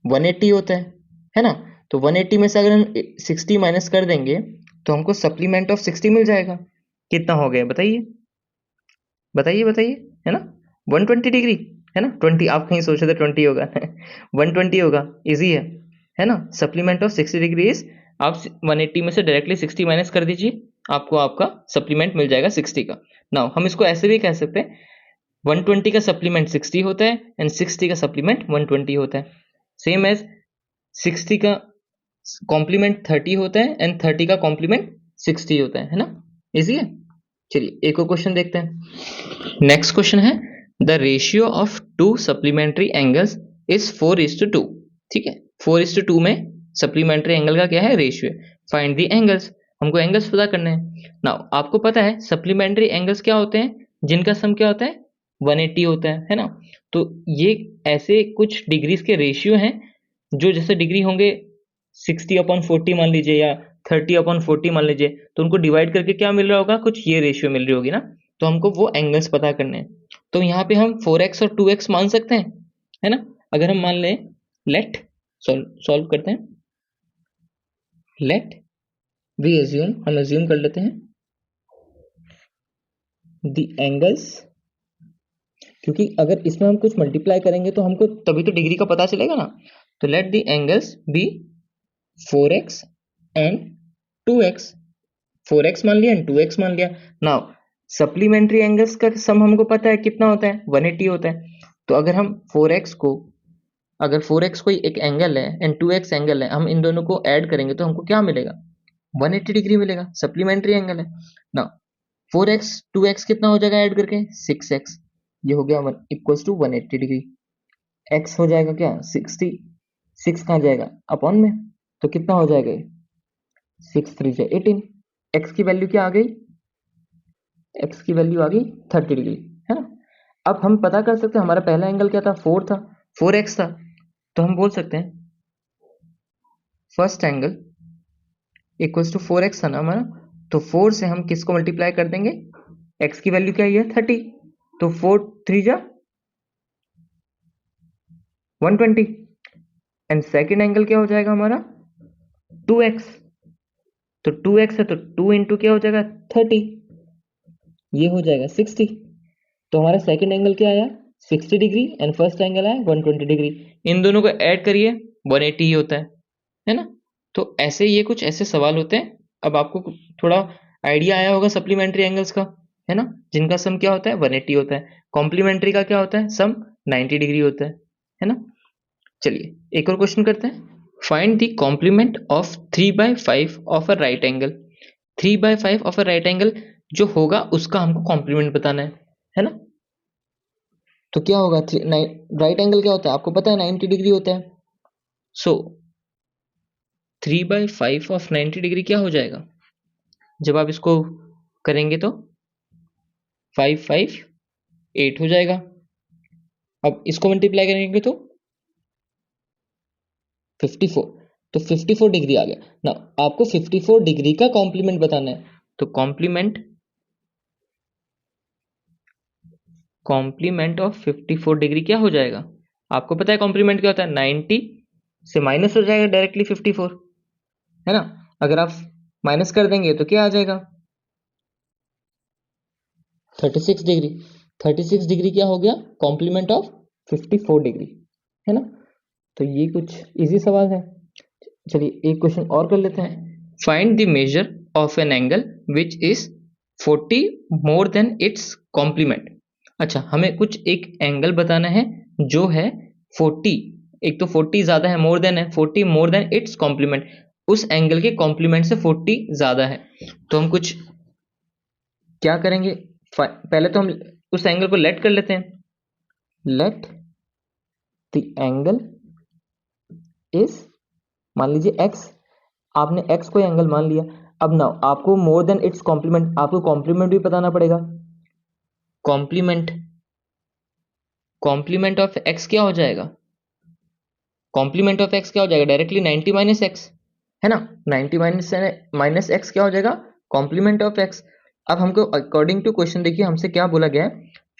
180 होता है ना, तो 180 में से अगर हम 60 माइनस कर देंगे तो हमको सप्लीमेंट ऑफ 60 मिल जाएगा, कितना हो गया बताइए बताइए बताइए, है ना, 120 डिग्री, है ना, 20 आप कहीं सोचे थे 20 होगा 120 होगा, इजी है ना। सप्लीमेंट ऑफ 60 डिग्री इज, आप 180 में से डायरेक्टली 60 माइनस कर दीजिए, आपको आपका सप्लीमेंट मिल जाएगा 60 का। नाउ हम इसको ऐसे भी कह सकते हैं 120 का सप्लीमेंट 60 होता है एंड 60 का सप्लीमेंट 120 होता है। सेम एज 60 का कॉम्प्लीमेंट 30 होता है एंड 30 का कॉम्प्लीमेंट 60 होता है ना, इजी है। चलिए एक और क्वेश्चन देखते हैं। नेक्स्ट क्वेश्चन है the ratio of to supplementary angles is 4:2, ठीक है, 4:2 में सप्लीमेंट्री एंगल का क्या है, रेशियो है। फाइंड द एंगल्स, हमको एंगल्स पता करने हैं। नाउ आपको पता है सप्लीमेंट्री एंगल्स क्या होते हैं, जिनका सम क्या होता है 180 होता है ना। तो ये ऐसे कुछ डिग्रीज के रेशियो हैं जो जैसे डिग्री होंगे 60/40 मान लीजिए या 30/40 मान लीजिए, तो उनको डिवाइड करके क्या मिल रहा होगा, कुछ ये रेशियो मिल रही होगी ना, तो हमको वो एंगल्स पता करने हैं। तो यहाँ पे हम 4x और 2x मान सकते हैं, है ना, अगर हम मान लें, लेट सॉल्व करते हैं, लेट वी एज्यूम, हम एज्यूम कर लेते हैं द एंगल्स, क्योंकि अगर इसमें हम कुछ मल्टीप्लाई करेंगे तो हमको तभी तो डिग्री का पता चलेगा ना। तो let the angles be 4x and 2x, 4x मान लिया एंड 2x मान लिया। नाउ सप्लीमेंट्री एंगल्स का सम हमको पता है कितना होता है, 180 होता है। तो अगर हम 4x को, अगर 4x कोई एक एंगल है एंड 2x एंगल है, हम इन दोनों को ऐड करेंगे तो हमको क्या मिलेगा, 180 डिग्री मिलेगा, सप्लीमेंट्री एंगल है। नाउ 4x 2x कितना हो जाएगा ऐड करके, 6x, ये हो गया इक्वल्स टू 180 डिग्री। x हो जाएगा क्या 60, 6 कहाँ जाएगा अपॉन में, तो कितना हो जाएगा 6 3 जा 18, x की वैल्यू क्या आ गई, x की वैल्यू आ गई 30 डिग्री, है ना। अब हम पता कर सकते हैं हमारा पहला एंगल क्या था, 4 था, 4x था, तो हम बोल सकते हैं first angle equals to 4x था ना हमारा, तो 4 से हम किसको मल्टीप्लाई कर देंगे, x की वैल्यू क्या है 30, तो 4 3 जा 120 एंड सेकेंड एंगल क्या हो जाएगा हमारा 2x, तो 2x है तो 2 इंटू क्या हो जाएगा 30, ये हो जाएगा 60। तो हमारा सेकंड एंगल क्या आया 60 डिग्री एंड फर्स्ट एंगल आया 120 डिग्री, इन दोनों को ऐड करिए 180 ही होता है ना। तो ऐसे ये कुछ ऐसे सवाल होते हैं। अब आपको थोड़ा आइडिया आया होगा सप्लीमेंट्री एंगल्स का, है ना, जिनका सम क्या होता है 180 होता है, कॉम्प्लीमेंट्री का क्या होता है सम 90 डिग्री होता है ना। चलिए एक और क्वेश्चन करते हैं। Find the complement of 3/5 of a right angle. 3/5 of a right angle जो होगा उसका हमको कॉम्प्लीमेंट बताना है ना। तो क्या होगा, राइट एंगल क्या होता है आपको पता है, 90 डिग्री होता है। सो 3/5 ऑफ 90 डिग्री क्या हो जाएगा, जब आप इसको करेंगे तो 5 5 8 हो जाएगा। अब इसको मल्टीप्लाई करेंगे तो 54, तो 54 डिग्री आ गया ना। आपको 54 डिग्री का कॉम्प्लीमेंट बताना है, तो कॉम्प्लीमेंट ऑफ 54 डिग्री क्या हो जाएगा, आपको पता है कॉम्प्लीमेंट क्या होता है, 90 से माइनस हो जाएगा डायरेक्टली 54, है ना। अगर आप माइनस कर देंगे तो क्या आ जाएगा, 36 डिग्री। 36 डिग्री क्या हो गया, कॉम्प्लीमेंट ऑफ 54 डिग्री, है ना। तो ये कुछ इजी सवाल है। चलिए एक क्वेश्चन और कर लेते हैं। Find the measure of an angle which is 40 more than its complement. अच्छा, हमें कुछ एक एंगल बताना है जो है 40, एक तो 40 ज्यादा है, मोर देन है, 40 मोर देन इट्स कॉम्प्लीमेंट, उस एंगल के कॉम्प्लीमेंट से 40 ज्यादा है। तो हम कुछ क्या करेंगे, पहले तो हम उस एंगल को लेट कर लेते हैं। लेट द एंगल इज, मान लीजिए x, आपने x को एंगल मान लिया। अब ना आपको मोर देन इट्स कॉम्प्लीमेंट, आपको कॉम्प्लीमेंट भी बताना पड़ेगा। कॉम्प्लीमेंट ऑफ x क्या हो जाएगा, कॉम्प्लीमेंट ऑफ x क्या हो जाएगा, डायरेक्टली 90 माइनस एक्स, है ना। 90 माइनस एक्स क्या हो जाएगा, कॉम्प्लीमेंट ऑफ x। अब हमको अकॉर्डिंग टू क्वेश्चन देखिए हमसे क्या बोला गया है,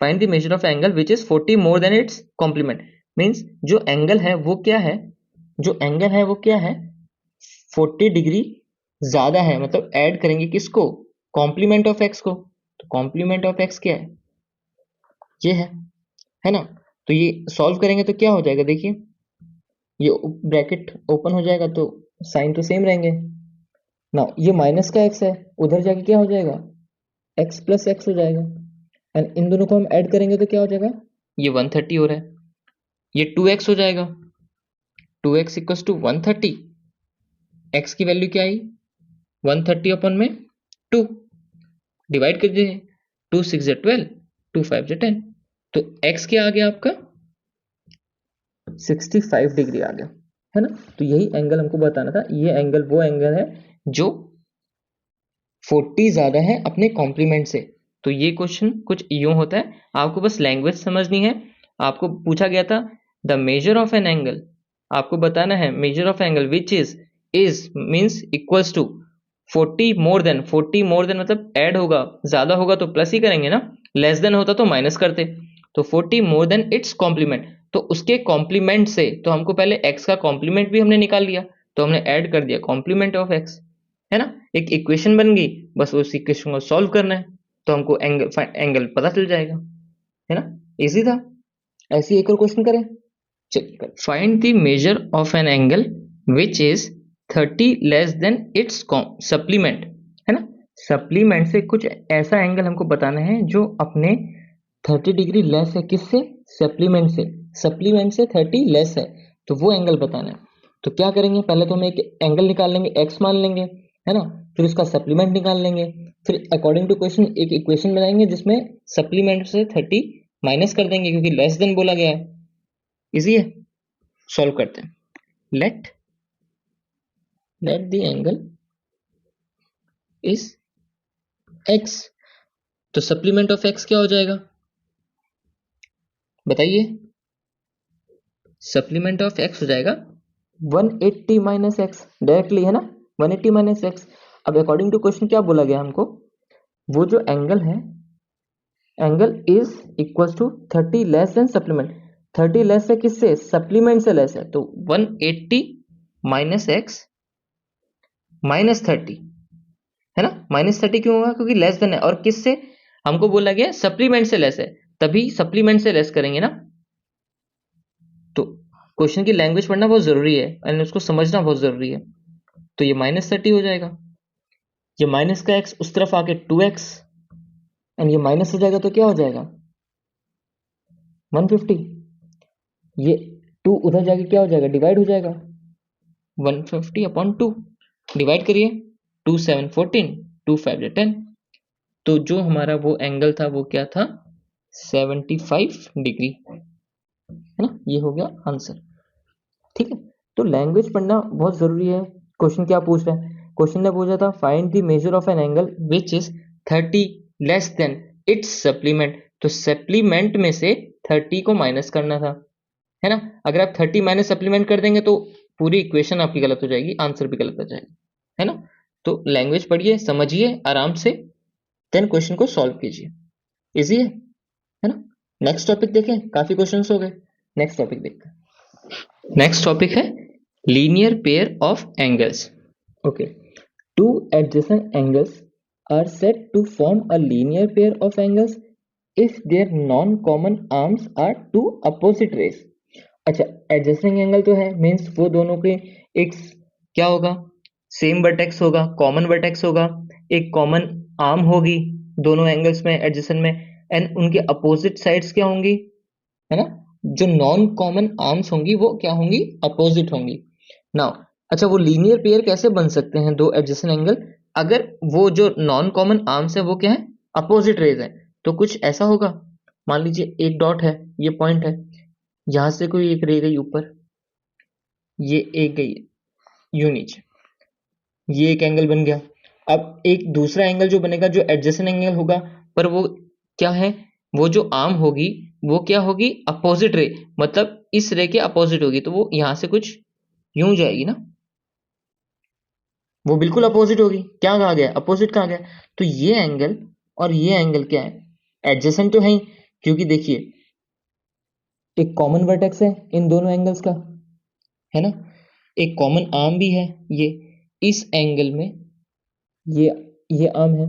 find the measure of angle which is 40 more than its complement. Means जो एंगल है वो क्या है, जो एंगल है वो क्या है, 40 डिग्री ज्यादा है, मतलब ऐड करेंगे किसको, कॉम्प्लीमेंट ऑफ एक्स को। तो कॉम्प्लीमेंट ऑफ एक्स क्या है, ये है ना। तो ये सॉल्व करेंगे तो क्या हो जाएगा, देखिए ये ब्रैकेट ओपन हो जाएगा तो साइन तो सेम रहेंगे ना। ये माइनस का एक्स है, उधर जाके क्या हो जाएगा, एक्स प्लस एक्स हो जाएगा। एंड इन दोनों को हम ऐड करेंगे तो क्या हो जाएगा, ये 130 हो रहा है, ये 2x हो जाएगा। 2x इक्वल्स टू 130, x की वैल्यू क्या आई, 130 अपन में 2, डिवाइड कर दीजिए, 2 6 ज़ा 12, 2 5 ज़ा 10, तो x क्या आ गया आपका 65 डिग्री आ गया, है ना। तो यही एंगल हमको बताना था, ये एंगल वो एंगल है जो 40 ज्यादा है अपने कॉम्प्लीमेंट से। तो ये क्वेश्चन कुछ यूं होता है, आपको बस लैंग्वेज समझनी है। आपको पूछा गया था the measure of an angle, आपको बताना है measure of angle which is means equals to 40 more than, 40 more than मतलब ऐड होगा, ज्यादा होगा तो प्लस ही करेंगे ना, लेस देन होता तो माइनस करते। तो 40 मोर देन इट्स कॉम्प्लीमेंट, तो उसके कॉम्प्लीमेंट से, तो हमको पहले एक्स का कॉम्प्लीमेंट भी हमने निकाल लिया, तो हमने ऐड कर दिया कॉम्प्लीमेंट ऑफ एक्स, है ना। एक इक्वेशन बन गई, बस उस इक्वेशन को सॉल्व करना है तो हमको एंगल पता चल जाएगा, है ना। इजी था। ऐसे एक और क्वेश्चन करें, चलिए। Find the measure of an angle which is 30 less then it's supplement, है ना। सप्लीमेंट से कुछ ऐसा एंगल हमको बताना है जो अपने 30 डिग्री लेस है, किससे, सप्लीमेंट से। सप्लीमेंट से 30 लेस है, तो वो एंगल बताना है। तो क्या करेंगे, पहले तो हम एक एंगल निकाल लेंगे, एक्स मान लेंगे, है ना। फिर उसका सप्लीमेंट निकाल लेंगे, फिर अकॉर्डिंग टू क्वेश्चन एक इक्वेशन बनाएंगे जिसमें सप्लीमेंट से 30 माइनस कर देंगे क्योंकि लेस देन बोला गया है। इजी है, सॉल्व करते हैं। Let the angle is x, तो सप्लीमेंट ऑफ एक्स क्या हो जाएगा बताइए, सप्लीमेंट ऑफ एक्स हो जाएगा 180 माइनस एक्स, डायरेक्टली, है ना, 180 माइनस एक्स। अब अकॉर्डिंग टू क्वेश्चन क्या बोला गया हमको, वो जो एंगल है, angle is equal to 30 less than supplement. 30 less है किससे, सप्लीमेंट से लेस है, तो 180 माइनस एक्स माइनस 30, है ना। माइनस 30 क्यों होगा, क्योंकि लेस देन है, और किससे, हमको बोला गया सप्लीमेंट से लेस है, तभी सप्लीमेंट से लेस करेंगे ना। तो क्वेश्चन की लैंग्वेज पढ़ना बहुत जरूरी है एंड उसको समझना बहुत जरूरी है। तो ये माइनस 30 हो जाएगा, ये माइनस का एक्स उस तरफ आके 2x, एंड ये माइनस हो जाएगा तो क्या हो जाएगा 150, ये 2 उधर जाके क्या हो जाएगा, डिवाइड हो जाएगा। 150/2 डिवाइड करिए, 2 7 14, 2 5 10। तो जो हमारा वो एंगल था वो क्या था, 75 डिग्री, है ना। ये हो गया आंसर। ठीक है, तो लैंग्वेज पढ़ना बहुत जरूरी है। क्वेश्चन क्या पूछ रहा है, क्वेश्चन ने पूछा था find the measure of an angle which is 30 less then it's supplement. तो सप्लीमेंट में से 30 को माइनस करना था, है ना। अगर आप 30 माइनस सप्लीमेंट कर देंगे तो पूरी इक्वेशन आपकी गलत हो जाएगी, आंसर भी गलत हो जाएगा, है ना। तो लैंग्वेज पढ़िए, समझिए आराम से, देन क्वेश्चन को सॉल्व कीजिए। इजी है ना। नेक्स्ट टॉपिक देखें, काफी क्वेश्चंस हो गए, नेक्स्ट टॉपिक देखते हैं। नेक्स्ट टॉपिक है linear pair of angles. Okay, two adjacent angles are said to form a linear pair of angles if their non common arms are two opposite rays. अच्छा, adjacent angle तो है, means वो दोनों के एक क्या होगा, सेम वर्टेक्स होगा, कॉमन वर्टेक्स होगा, एक कॉमन आर्म होगी दोनों एंगल्स में एडजेसेंट में, एंड उनके अपोजिट साइड्स क्या होंगी, है ना। जो नॉन कॉमन आर्म्स होंगी वो क्या होंगी, अपोजिट होंगी। नाउ अच्छा, वो लीनियर पेयर कैसे बन सकते हैं दो एडजेसेंट एंगल, अगर वो जो नॉन कॉमन आर्म्स है वो क्या है, अपोजिट रेज है। तो कुछ ऐसा होगा, मान लीजिए एक डॉट है, ये पॉइंट है, यहां से कोई एक रे गई ऊपर, ये एक गई यूं नीचे, ये एक एंगल बन गया। अब एक दूसरा एंगल जो बनेगा जो एडजेसेंट एंगल होगा, पर वो क्या है, वो जो आर्म होगी वो क्या होगी, अपोजिट रे, मतलब इस रे के अपोजिट होगी, तो वो यहां से कुछ यूं जाएगी ना, वो बिल्कुल अपोजिट होगी। क्या कहा गया, अपोजिट कहा गया। तो ये एंगल और ये एंगल क्या है, एडजेसेंट तो है ही, क्योंकि देखिए एक कॉमन वर्टेक्स है इन दोनों एंगल्स का, है ना, एक कॉमन आर्म भी है, ये इस एंगल में ये ये आर्म है,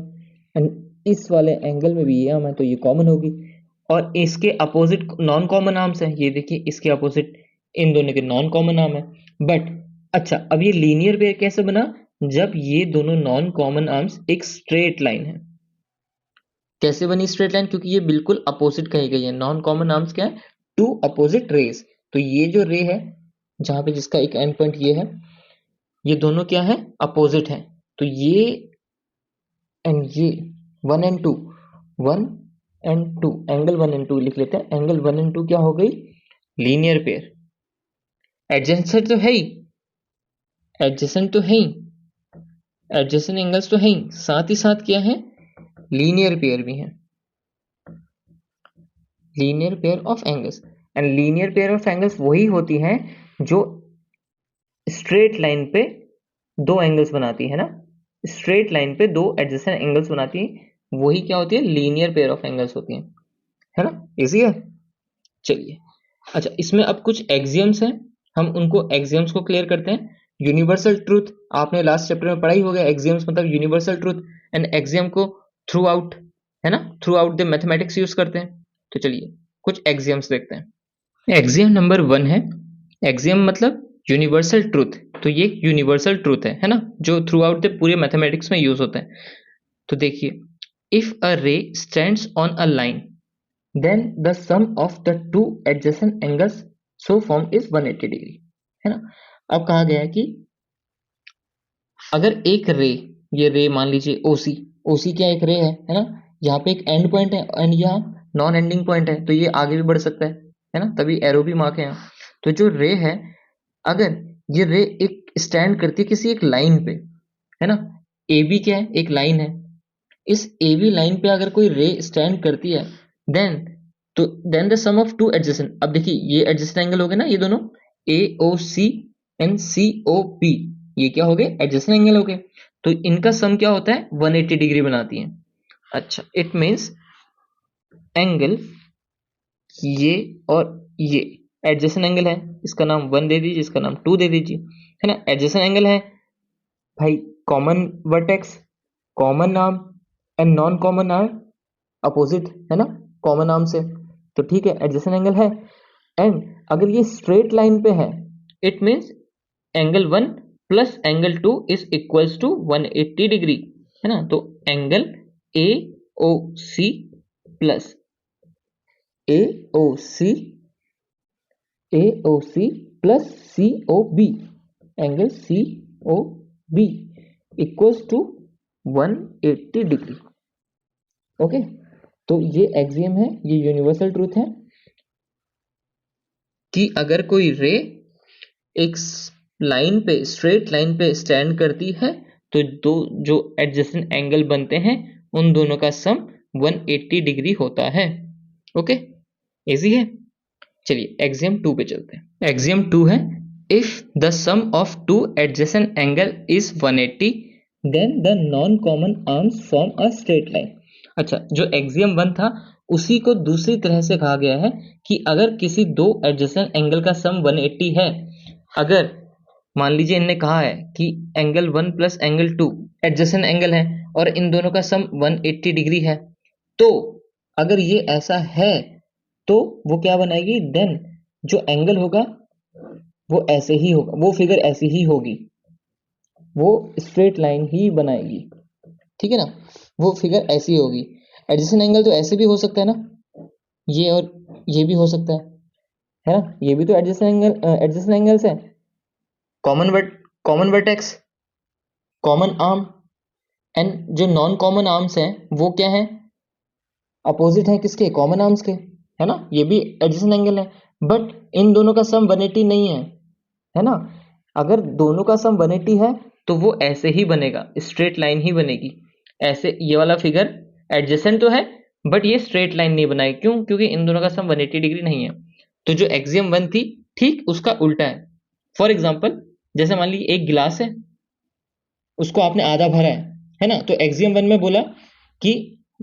एंड इस वाले एंगल में भी ये आर्म है, तो ये कॉमन होगी। और इसके अपोजिट नॉन कॉमन आर्म्स है, ये देखिए इसके अपोजिट इन दोनों के नॉन कॉमन आर्म है। बट अच्छा, अब ये लीनियर पेयर कैसे बना, जब ये दोनों नॉन कॉमन आर्म्स एक स्ट्रेट लाइन है। कैसे बनी स्ट्रेट लाइन, क्योंकि ये बिल्कुल अपोजिट कही गई है। नॉन कॉमन आर्म्स क्या है, टू अपोजिट रेज। तो ये जो रे है जहां पे जिसका एक एंड पॉइंट ये है, ये दोनों क्या है, अपोजिट है। तो ये एंड ये 1 and 2, 1 and 2, एंगल 1 and 2 लिख लेते हैं। एंगल 1 and 2 क्या हो गई, लीनियर पेयर। एडजेसेंट तो है ही, एडजेसेंट तो है ही, एडजेसेंट एंगल्स तो है ही, साथ ही साथ क्या है, लीनियर पेयर भी है, linear pair of angles. And linear pair of angles वही होती हैं जो स्ट्रेट लाइन पे दो एंगल्स बनाती है ना, स्ट्रेट लाइन पे दो एडजेसेंट एंगल्स बनाती है, वही क्या होती है, लीनियर पेयर ऑफ एंगल्स होती है ना। इजी है, चलिए। अच्छा, इसमें अब कुछ एक्सियम्स हैं, हम उनको एक्सियम्स को क्लियर करते हैं। यूनिवर्सल ट्रूथ आपने लास्ट चैप्टर में पढ़ा ही होगा, एक्सियम्स मतलब यूनिवर्सल ट्रूथ, एंड एक्सियम को थ्रू आउट, है ना, through out the mathematics use करते हैं। तो चलिए कुछ एक्सियम्स देखते हैं। एक्सियम नंबर 1 है, एक्सियम मतलब यूनिवर्सल ट्रूथ। तो ये यूनिवर्सल ट्रूथ है ना, जो थ्रू आउट द पूरे मैथमेटिक्स में यूज होता है। तो देखिए, इफ अ रे stands on a line then the sum of the two adjacent angles so formed is 180 degree, है ना। अब कहा गया है कि अगर एक रे, ये रे मान लीजिए ओसी, ओसी क्या एक रे है ना, यहाँ पे एक एंड पॉइंट है एंड यहाँ नॉन एंडिंग पॉइंट है, तो ये आगे भी बढ़ सकता है ना, तभी एरो भी मार्क है यहाँ। तो जो रे है, अगर ये रे एक स्टैंड करती है किसी एक लाइन पे, है ना, ए बी क्या है, एक लाइन है, इस ए बी लाइन पे अगर कोई रे स्टैंड करती है, देन तो then the sum of two adjacent, अब देखिए ये एडजेसेंट एंगल हो गए ना, ये दोनों ए O C and C O P, ये क्या हो गए, एडजेसेंट एंगल हो गए। तो इनका सम क्या होता है, 180 डिग्री बनाती है। अच्छा, इट मींस एंगल ये और ये एडजेसेंट एंगल है, इसका नाम 1 दे दीजिए, इसका नाम 2 दे दीजिए, है ना। एडजेसेंट एंगल है भाई, common vertex, common arm and non common arm opposite, है ना, कॉमन आर्म से। तो ठीक है, एडजेसेंट एंगल है। एंड अगर ये स्ट्रेट लाइन पे है, it means angle 1 plus angle 2 is equals to 180 degree, है ना। तो angle A O C plus A O C AOC plus COB, angle COB equals to 180 degree. Okay, तो ये एक्सियम है, ये यूनिवर्सल ट्रूथ है कि अगर कोई रे एक लाइन पे, स्ट्रेट लाइन पे स्टैंड करती है तो दो जो एडजेसेंट एंगल बनते हैं उन दोनों का सम 180 डिग्री होता है। ओके, इजी है। चलिए एक्सियम 2 पे चलते हैं। एक्सियम 2 है, if the sum of two adjacent angle is 180 then the non common arms form a straight line. अच्छा, जो एक्सियम 1 था उसी को दूसरी तरह से कहा गया है कि अगर किसी दो एडजेसेंट एंगल का सम 180 है, अगर मान लीजिए इनने कहा है कि angle 1 plus angle 2 adjacent angle है और इन दोनों का सम 180 डिग्री है, तो अगर ये ऐसा है तो वो क्या बनाएगी, देन जो एंगल होगा वो ऐसे ही होगा, वो फिगर ऐसी ही होगी, वो स्ट्रेट लाइन ही बनाएगी। ठीक है ना, वो फिगर ऐसी होगी। एडजेसेंट एंगल तो ऐसे भी हो सकता है ना, ये और ये भी हो सकता है ना, ये भी तो एडजेसेंट एंगल्स है। Common vertex, common arm, and जो नॉन कॉमन आर्म्स हैं वो क्या है, अपोजिट है किसके, कॉमन आर्म्स के, है ना, ये भी एडजेसेंट एंगल है। बट इन दोनों का सम 180 नहीं है ना। अगर दोनों का सम 180 है तो वो ऐसे ही बनेगा, स्ट्रेट लाइन ही बनेगी। ऐसे ये वाला फिगर एडजेसेंट तो है बट ये स्ट्रेट लाइन नहीं बनाएगी। क्यों? क्योंकि इन दोनों का सम 180 डिग्री नहीं है। तो जो एक्सियम 1 थी ठीक उसका उल्टा है। फॉर एग्जाम्पल, जैसे मान लीजिए एक गिलास है, उसको आपने आधा भरा है ना, तो एक्सियम 1 में बोला कि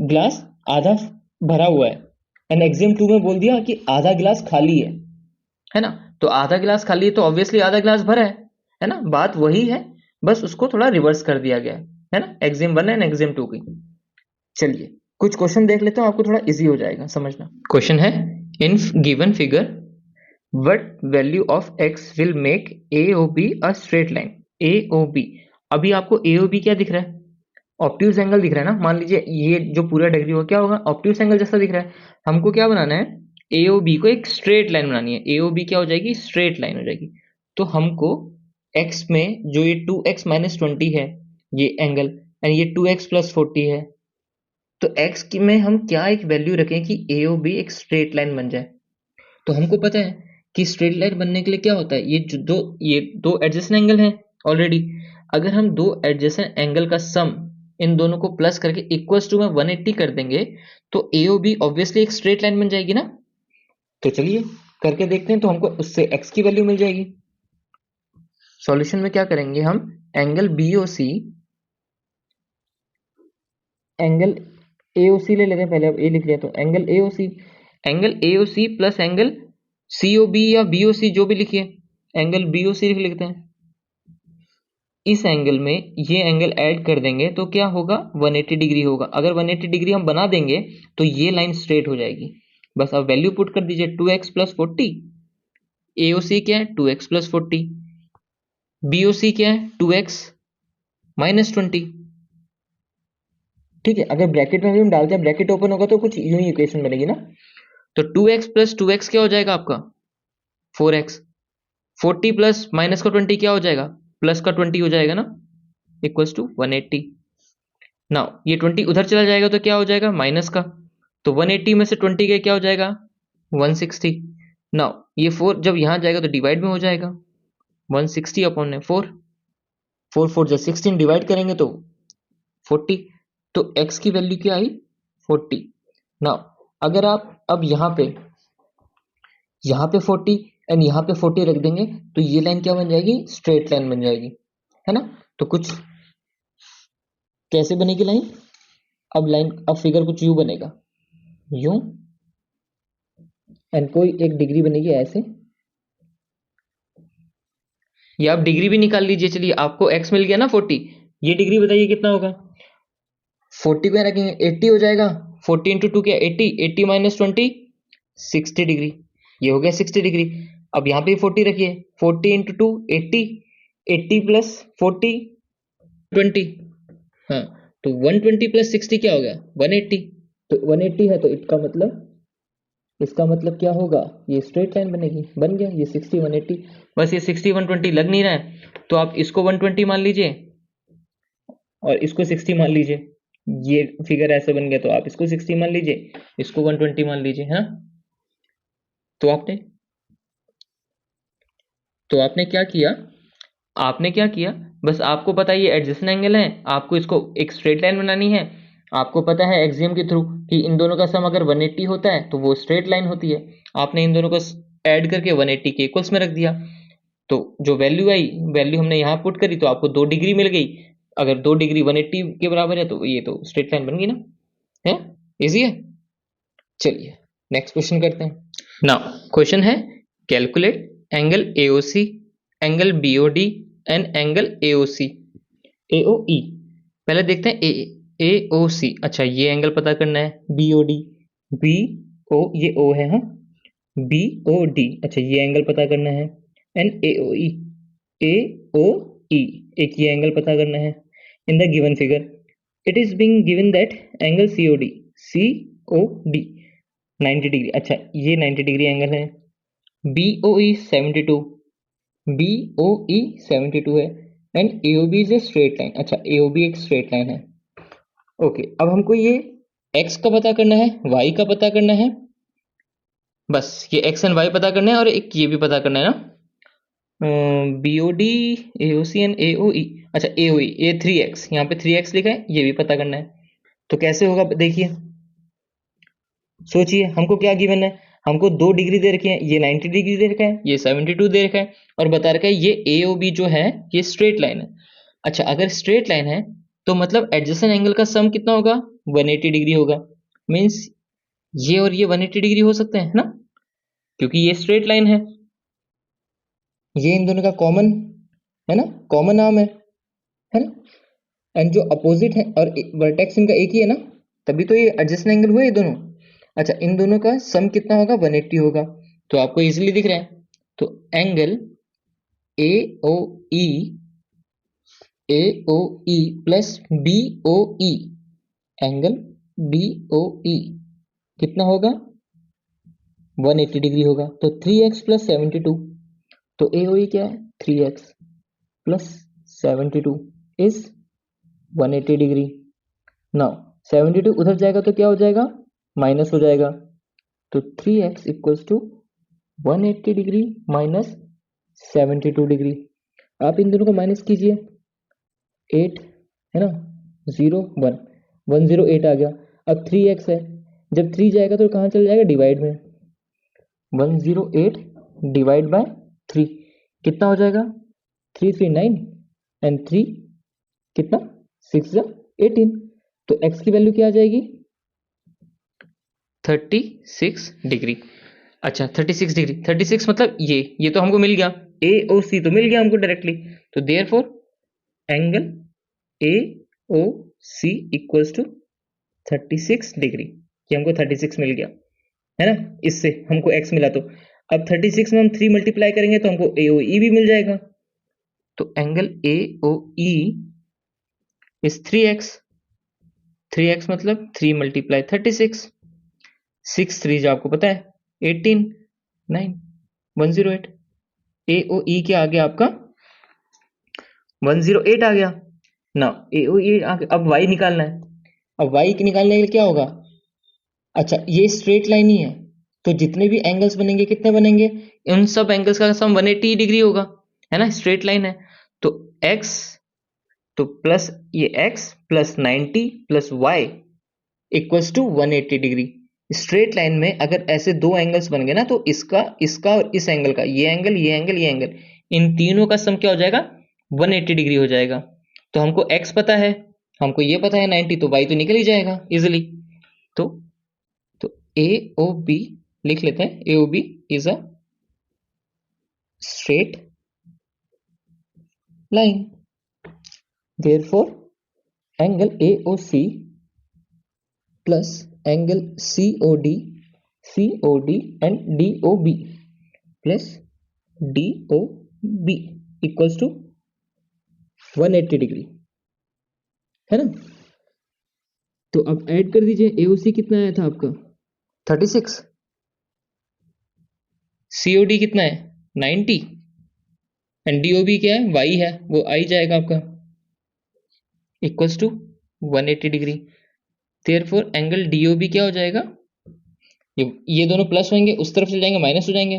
ग्लास आधा भरा हुआ है, एंड एक्सियम 2 में बोल दिया कि आधा गिलास खाली है ना। तो आधा गिलास खाली है तो ऑब्वियसली आधा गिलास भरा है ना, बात वही है, बस उसको थोड़ा रिवर्स कर दिया गया है ना, एक्सियम 1 एंड एक्सियम 2 की। चलिए कुछ क्वेश्चन देख लेते हो, आपको थोड़ा इजी हो जाएगा समझना। क्वेश्चन है, in given figure what value of x will make AOB a straight line. AOB, अभी आपको AOB क्या दिख रहा है, ऑब्ट्यूज एंगल दिख रहा है ना। मान लीजिए ये जो पूरा डिग्री हो क्या होगा, ऑब्ट्यूज एंगल जैसा दिख रहा है। हमको क्या बनाना है, AOB को एक स्ट्रेट लाइन बनानी है। AOB क्या हो जाएगी, स्ट्रेट लाइन हो जाएगी। तो हमको x में जो ये 2x माइनस 20 है ये एंगल, एंड ये 2x प्लस 40 है, तो x की में हम क्या एक वैल्यू रखें कि AOB एक स्ट्रेट लाइन बन जाए। तो हमको पता है कि स्ट्रेट लाइन बनने के लिए क्या होता है, ये दो एडजेसेंट एंगल हैं ऑलरेडी। अगर हम दो एडजेसेंट एंगल का सम इन दोनों को प्लस करके इक्वल्स टू में 180 कर देंगे तो AOB ऑब्वियसली एक स्ट्रेट लाइन बन जाएगी ना। तो चलिए करके देखते हैं, तो हमको उससे x की वैल्यू मिल जाएगी। सॉल्यूशन में क्या करेंगे हम, एंगल BOC, एंगल AOC ले लेते हैं, पहले अब ए लिख लिया तो angle AOC plus angle COB या BOC जो भी लिखिए, एंगल BOC लिख लेते हैं। इस एंगल में ये एंगल ऐड कर देंगे तो क्या होगा, 180 डिग्री होगा। अगर 180 डिग्री हम बना देंगे तो ये लाइन स्ट्रेट हो जाएगी। बस अब वैल्यू पुट कर दीजिए, 2x प्लस 40, AOC क्या है 2x प्लस 40, BOC क्या है 2x माइनस 20। ठीक है, अगर ब्रैकेट में भी हम डालते हैं, ब्रैकेट ओपन होगा तो कुछ यूं ही इक्वेशन बनेगी ना। तो 2x प्लस 2x क्या हो जाएगा आपका 4x, 40 प्लस माइनस का 20 क्या हो जाएगा, प्लस का 20 हो जाएगा ना, इक्वल्स टू 180। नाउ ये 20 उधर चला जाएगा तो क्या हो जाएगा माइनस का, तो 180 में से 20 के क्या हो जाएगा 160। नाउ ये 4 जब यहां जाएगा तो डिवाइड में हो जाएगा, 160 अपॉन 4, 4 4 जब 16 डिवाइड करेंगे तो 40, तो x की वैल्यू क्या आई 40। नाउ अगर आप अब यहाँ पे 40 एंड यहाँ पे 40 रख देंगे तो ये लाइन क्या बन जाएगी, स्ट्रेट लाइन बन जाएगी, है ना। तो कुछ कैसे बनेगी लाइन, अब फिगर कुछ यूं बनेगा, यूं, एंड कोई एक डिग्री बनेगी ऐसे, या आप डिग्री भी निकाल लीजिए। चलिए आपको x मिल गया ना 40, ये डिग्री बताइए कितना होगा, 40 पे रखेंगे 80 हो जाएगा, 40 इंटू 2 क्या 80, 80 माइनस 20 60 डिग्री, ये हो गया 60 डिग्री। अब यहाँ पे 40 रखिए, 40 इंटू 2 80, 80 प्लस 40 20, हाँ, तो 120 प्लस 60 क्या हो गया 180। तो 180 है तो इसका मतलब इसका मतलब क्या होगा, ये स्ट्रेट लाइन बनेगी, बन गया ये 60 180। बस ये 60 120 लग नहीं रहा है तो आप इसको 120 मान लीजिए और इसको 60 मान लीजिए। ये फिगर ऐसे बन गया तो आप इसको 60 मान लीजिए, इसको 120 मान लीजिए, है ना। तो आपने क्या किया, बस आपको पता है ये एडजेसेंट एंगल है, आपको इसको एक स्ट्रेट लाइन बनानी है। आपको पता है एक्सियम के थ्रू कि इन दोनों का सम अगर 180 होता है तो वो स्ट्रेट लाइन होती है। आपने इन दोनों को ऐड करके 180 के इक्वल्स में रख दिया, तो जो वैल्यू आई, वैल्यू हमने यहाँ पुट करी तो आपको 2 डिग्री मिल गई। अगर 2 डिग्री 180 के बराबर है तो ये तो स्ट्रेट लाइन बन गई ना, है इजी है। चलिए नेक्स्ट क्वेश्चन करते हैं। नाउ क्वेश्चन है calculate angle AOC, angle BOD and angle AOE। पहले देखते हैं AOC। अच्छा ये एंगल पता करना है, BOD, BO ये O है, हाँ, BOD। अच्छा ये एंगल पता करना है एंड AOE, एक ये एंगल पता करना है। In the given figure it is being given that angle COD 90 degree. अच्छा ये 90 डिग्री एंगल है। BOE 72, BOE 72 है and AOB is a straight line. अच्छा AOB एक स्ट्रेट लाइन है। ओके अब हमको ये x का पता करना है, y का पता करना है, बस ये x एंड y पता करना है और एक ये भी पता करना है ना, BOD AOC एंड AOE। अच्छा AOE ये 3x, यहाँ पे 3x लिखा है, ये भी पता करना है। तो कैसे होगा देखिए, सोचिए हमको क्या गिवन है, हमको 2 डिग्री दे रखे हैं, ये 90 डिग्री दे रखा है, ये 72 दे रखा है और बता रखा है ये AOB जो है ये स्ट्रेट लाइन है। अच्छा अगर स्ट्रेट लाइन है तो मतलब एडजेसेंट एंगल का सम कितना होगा, 180 डिग्री होगा। मीन्स ये और ये 180 डिग्री हो सकते हैं ना, क्योंकि ये स्ट्रेट लाइन है। ये इन दोनों का कॉमन है ना, कॉमन आर्म है ना, एंड जो अपोजिट है और वर्टेक्स इनका एक ही है ना, तभी तो ये एडजेसेंट एंगल हुए ये दोनों। अच्छा इन दोनों का सम कितना होगा, 180 होगा। तो आपको इजीली दिख रहा है, तो angle AOE plus BOE, angle BOE कितना होगा, 180 डिग्री होगा। तो 3x प्लस 72, तो AOE क्या है, 3x plus 72 is 180 degree. Now 72 उधर जाएगा तो क्या हो जाएगा, माइनस हो जाएगा। तो 3x equals to 180 degree minus 72 degree. आप इन दोनों को माइनस कीजिए, 8 है ना, 0 1 108 आ गया। अब 3x है, जब 3 जाएगा तो कहाँ चल जाएगा, डिवाइड में, 108 डिवाइड बाय 3 कितना हो जाएगा, 339 एंड 3 कितना, 6 जा 18। तो x की वैल्यू क्या आ जाएगी, 36 डिग्री। अच्छा 36 डिग्री, 36 मतलब ये तो हमको मिल गया, AOC तो मिल गया हमको डायरेक्टली। तो therefore angle AOC equals to 36 degree. ये हमको 36 मिल गया है ना, इससे हमको x मिला। तो अब 36 में हम 3 मल्टीप्लाई करेंगे तो हमको AOE भी मिल जाएगा। तो एंगल AOE इज 3x मतलब 3 मल्टीप्लाई 36, 6 3 जो आपको पता है 18 9 108। AOE क्या आ गया आपका, 108 आ गया ना। AOE अब y निकालना है। अब y निकालने के लिए क्या होगा, अच्छा ये स्ट्रेट लाइन ही है तो जितने भी एंगल्स बनेंगे कितने बनेंगे, उन सब एंगल्स का सम 180 डिग्री होगा, है ना, स्ट्रेट लाइन है। तो x, तो प्लस ये x plus 90 plus y equals to 180 degree. Straight line में अगर ऐसे दो एंगल्स बन गए ना तो इसका इसका और इस एंगल का, ये एंगल ये एंगल ये एंगल, इन तीनों का सम क्या हो जाएगा, 180 डिग्री हो जाएगा। तो हमको x पता है, हमको ये पता है 90, तो y तो निकल ही जाएगा इजिली। तो AOB लिख लेते हैं, AOB is a straight line, therefore angle AOC plus angle COD and DOB plus DOB equals to 180 degree, है ना। तो अब ऐड कर दीजिए, AOC कितना आया था आपका 36 COD कितना है 90 एंड DOB क्या है y है, वो आई जाएगा आपका equals to 180 degree. Therefore angle DOB क्या हो जाएगा, ये दोनों प्लस होंगे, उस तरफ से जाएंगे माइनस हो जाएंगे,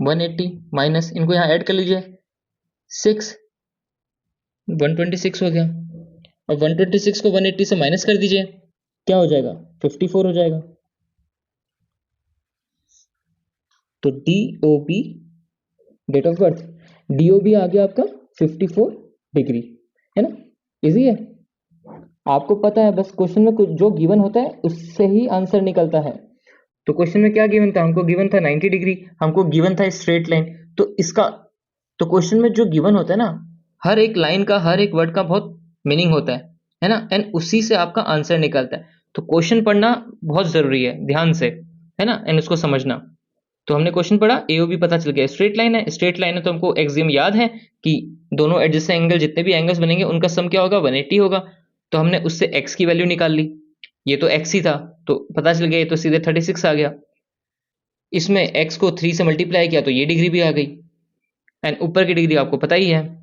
180 माइनस, इनको यहाँ ऐड कर लीजिए 6, 126 हो गया। और 126 को 180 से माइनस कर दीजिए, क्या हो जाएगा 54 हो जाएगा। तो DOB date of birth, DOB आ गया आपका 54 डिग्री, है ना, इजी है। आपको पता है बस क्वेश्चन में कुछ जो गिवन होता है उससे ही आंसर निकलता है। तो क्वेश्चन में क्या गिवन था, हमको गिवन था 90 डिग्री, हमको गिवन था स्ट्रेट लाइन। तो इसका, तो क्वेश्चन में जो गिवन होता है ना, हर एक लाइन का, हर एक वर्ड का बहुत मीनिंग होता है ना, एंड उसी से आपका आंसर निकलता है। तो क्वेश्चन पढ़ना बहुत जरूरी है ध्यान से, है ना, एंड उसको समझना। तो हमने क्वेश्चन पढ़ा, AOB पता चल गया, स्ट्रेट लाइन है, स्ट्रेट लाइन है तो हमको एक्सियम याद है कि दोनों एडजेसेंट एंगल, जितने भी एंगल्स बनेंगे उनका सम क्या होगा 180 होगा। तो हमने उससे x की वैल्यू निकाल ली, ये तो x ही था तो पता चल गया, ये तो सीधे 36 आ गया। इसमें x को 3 से मल्टीप्लाई किया तो ये डिग्री भी आ गई, एंड ऊपर की डिग्री आपको पता ही है,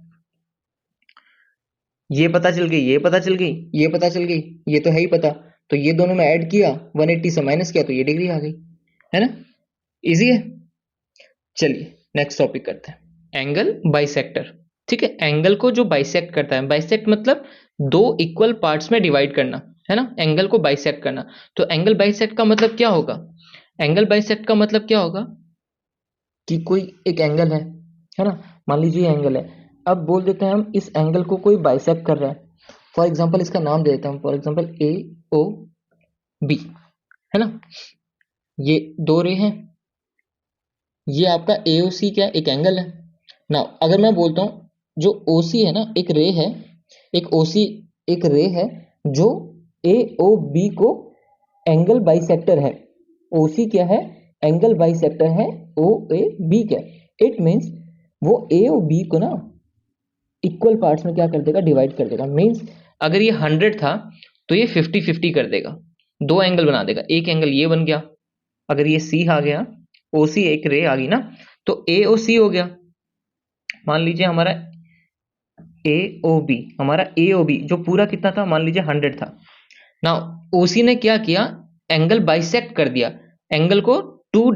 ये पता चल गई, ये पता चल गई, ये पता चल गई, ये तो है ही पता। तो ये दोनों में ऐड किया, 180 से माइनस किया तो ये डिग्री आ गई, है ना, इजी है। चलिए नेक्स्ट टॉपिक करते हैं, एंगल बाइसेक्टर। ठीक है, एंगल को जो बाइसेक्ट करता है, बाइसेक्ट मतलब दो इक्वल पार्ट्स में डिवाइड करना, है ना, एंगल को बाइसेक्ट करना। तो एंगल बाइसेक्ट का मतलब क्या होगा, एंगल बाइसेक्ट का मतलब क्या होगा कि कोई एक एंगल है ना, मान लीजिए एंगल है, अब बोल देते हैं हम इस एंगल को कोई बाइसेक्ट कर रहा है। फॉर एग्जांपल इसका नाम दे देता हूं, फॉर एग्जांपल AOB, है ना, ये दो रे हैं, ये आपका AOC क्या एक एंगल है ना। अगर मैं बोलता हूं जो OC है ना एक रे है, एक OC एक रे है जो AOB को एंगल बाइसेक्टर है। OC क्या है, एंगल बाइसेक्टर है OAB क्या, इट मींस वो AOB को ना इक्वल पार्ट्स में क्या कर देगा, डिवाइड कर देगा। मींस अगर ये 100 था तो ये 50-50 कर देगा, दो एंगल बना देगा, एक एंगल ये बन गया, अगर ये C आ गया, OC एक रे आ गई ना, तो AOC हो गया। मान लीजिए हमारा AOB जो पूरा कितना था, मान लीजिए 100 था ना, OC ने क्या किया, एंगल बाइसेक्ट कर दिया, एंगल को टू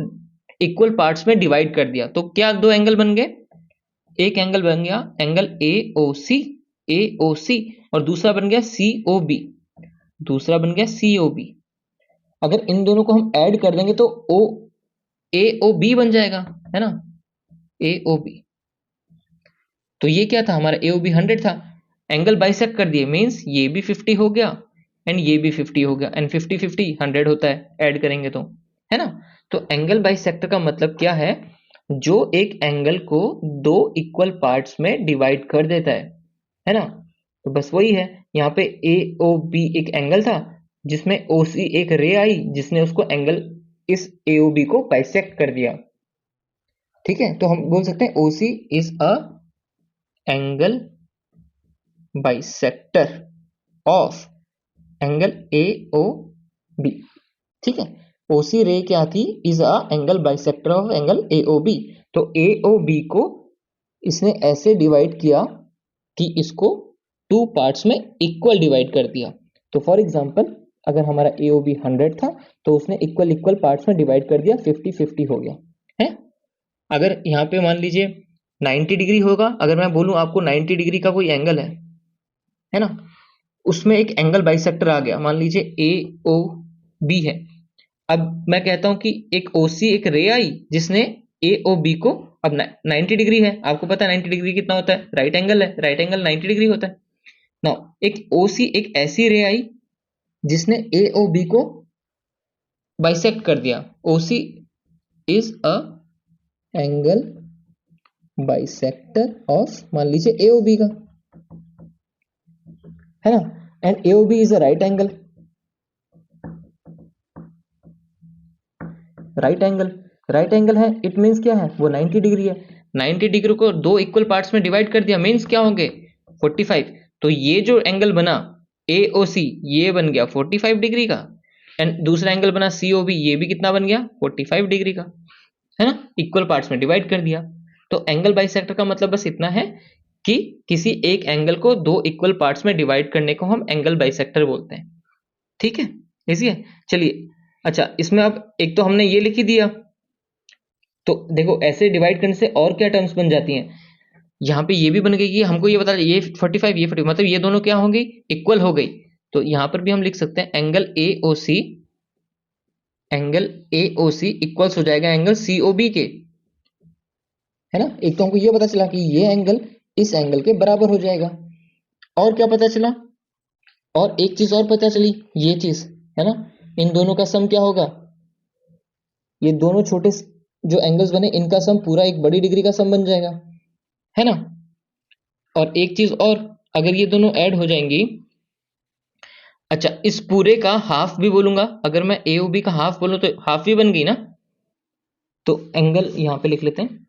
इक्वल पार्ट्स में डिवाइड कर दिया। तो क्या दो एंगल बन गए, एक एंगल बन गया एंगल AOC और दूसरा बन गया COB। अगर इन दोनों को हम ऐड कर देंगे तो AOB बन जाएगा, है ना, AOB। तो ये क्या था, हमारा AOB 100 था, एंगल बाइसेक्ट कर दिए, मींस ये भी 50 हो गया एंड ये भी 50 हो गया, एंड 50-50 100 होता है ऐड करेंगे तो, है ना। तो एंगल बाइसेक्टर का मतलब क्या है, जो एक एंगल को दो इक्वल पार्ट्स में डिवाइड कर देता है ना। तो बस वही है, यहाँ पे AOB एक एंगल था जिसमें OC एक रे आई जिसने उसको एंगल इस AOB को बाइसेक्ट कर दिया। ठीक है, तो हम बोल सकते हैं OC is a angle bisector of angle AOB। ठीक है, OC रे क्या थी, is a angle bisector of angle AOB। तो AOB को इसने ऐसे डिवाइड किया कि इसको टू पार्ट्स में इक्वल डिवाइड कर दिया। तो फॉर एग्जांपल अगर हमारा AOB 100 था तो उसने इक्वल पार्ट्स में डिवाइड कर दिया, 50-50 हो गया है। अगर यहाँ पे मान लीजिए 90 डिग्री होगा, अगर मैं बोलूं आपको 90 डिग्री का कोई एंगल है ना, उसमें एक एंगल बाइसेक्टर आ गया, मान लीजिए AOB है। अब मैं कहता हूं कि एक OC एक रे आई जिसने AOB को, अब 90 डिग्री है, आपको पता है 90 डिग्री कितना होता है, राइट एंगल है, राइट एंगल 90 डिग्री होता है ना। एक OC एक ऐसी रे आई जिसने AOB को बाइसेक्ट कर दिया, OC is a angle bisector of मान लीजिए AOB का, है ना, and AOB is a right angle, right angle है, इट मींस क्या है, वो 90 डिग्री है। 90 डिग्री को दो इक्वल पार्ट्स में डिवाइड कर दिया, मींस क्या होंगे 45। तो ये जो एंगल बना AOC ये बन गया 45 डिग्री का, एंड दूसरा एंगल बना COB ये भी कितना बन गया 45 डिग्री का, है ना, इक्वल पार्ट्स में डिवाइड कर दिया। तो एंगल बाइसेक्टर का मतलब बस इतना है कि किसी एक एंगल को दो इक्वल पार्ट्स में डिवाइड करने को हम एंगल बाइसेक्टर बोलते हैं। ठीक है, इजी है। चलिए, अच्छा इसमें अब एक तो हमने ये लिख ही दिया, तो देखो ऐसे डिवाइड करने से और क्या टर्म्स बन जाती हैं, यहाँ पे ये भी बन गई कि हमको ये बता ये 45 ये 40, मतलब ये दोनों क्या हो गई, इक्वल हो गई। तो यहाँ पर भी हम लिख सकते हैं angle A O C equals हो जाएगा एंगल सी ओ बी के, है ना। एक तो हमको ये पता चला कि ये एंगल इस एंगल के बराबर हो जाएगा। और क्या पता चला, और एक चीज और पता चली, ये चीज है ना, इन दोनों का सम क्या होगा, ये दोनों छोटे जो एंगल्स बने इनका सम पूरा एक बड़ी डिग्री का सम बन जाएगा, है ना। और एक चीज और, अगर ये दोनों ऐड हो जाएंगी, अच्छा इस पूरे का हाफ भी बोलूंगा, अगर मैं ए ओ बी का हाफ बोलूं तो हाफ भी बन गई ना। तो एंगल यहां पे लिख लेते हैं,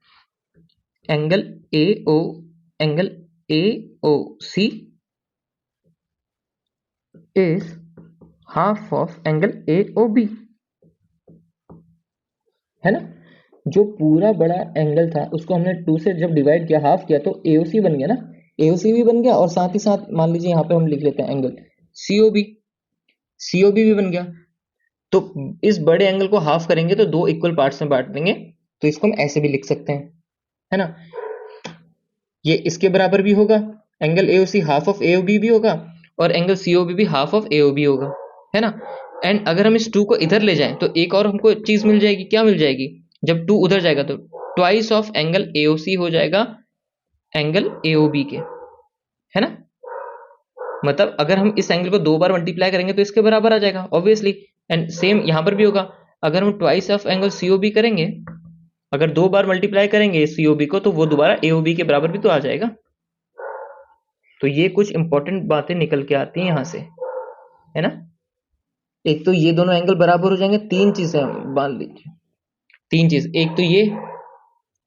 angle A O angle A O C is half of angle A O B, है ना। जो पूरा बड़ा एंगल था उसको हमने 2 से जब डिवाइड किया, हाफ किया, तो AOC बन गया ना, AOC भी बन गया, और साथ ही साथ मान लीजिए यहाँ पे हम लिख लेते हैं एंगल COB भी बन गया। तो इस बड़े एंगल को हाफ करेंगे तो दो इक्वल पार्ट्स में बांट देंगे, तो इसको हम ऐसे भी लिख सकते हैं, है ना। ये इसके बराबर भी होगा, angle AOC half of AOB भी होगा, और एंगल COB भी हाफ ऑफ AOB होगा, है ना। एंड अगर हम इस 2 को इधर ले जाएं तो एक और हमको चीज मिल जाएगी, क्या मिल जाएगी, जब 2 उधर जाएगा तो ट्वाइस ऑफ एंगल AOC हो जाएगा एंगल AOB के, है ना। मतलब अगर हम इस एंगल को 2 बार मल्टीप्लाई करेंगे तो इसके बराबर आ जाएगा ऑब्वियसली। एंड सेम यहां पर भी होगा, अगर हम ट्वाइस ऑफ एंगल COB करेंगे, अगर 2 बार मल्टीप्लाई करेंगे COB को, तो वो दोबारा AOB के बराबर भी तो आ जाएगा। तो ये कुछ इंपॉर्टेंट बातें निकल के आती हैं यहां से, है ना। एक तो ये दोनों एंगल बराबर हो जाएंगे, 3 चीजें मान लीजिए, 3 चीज, एक तो ये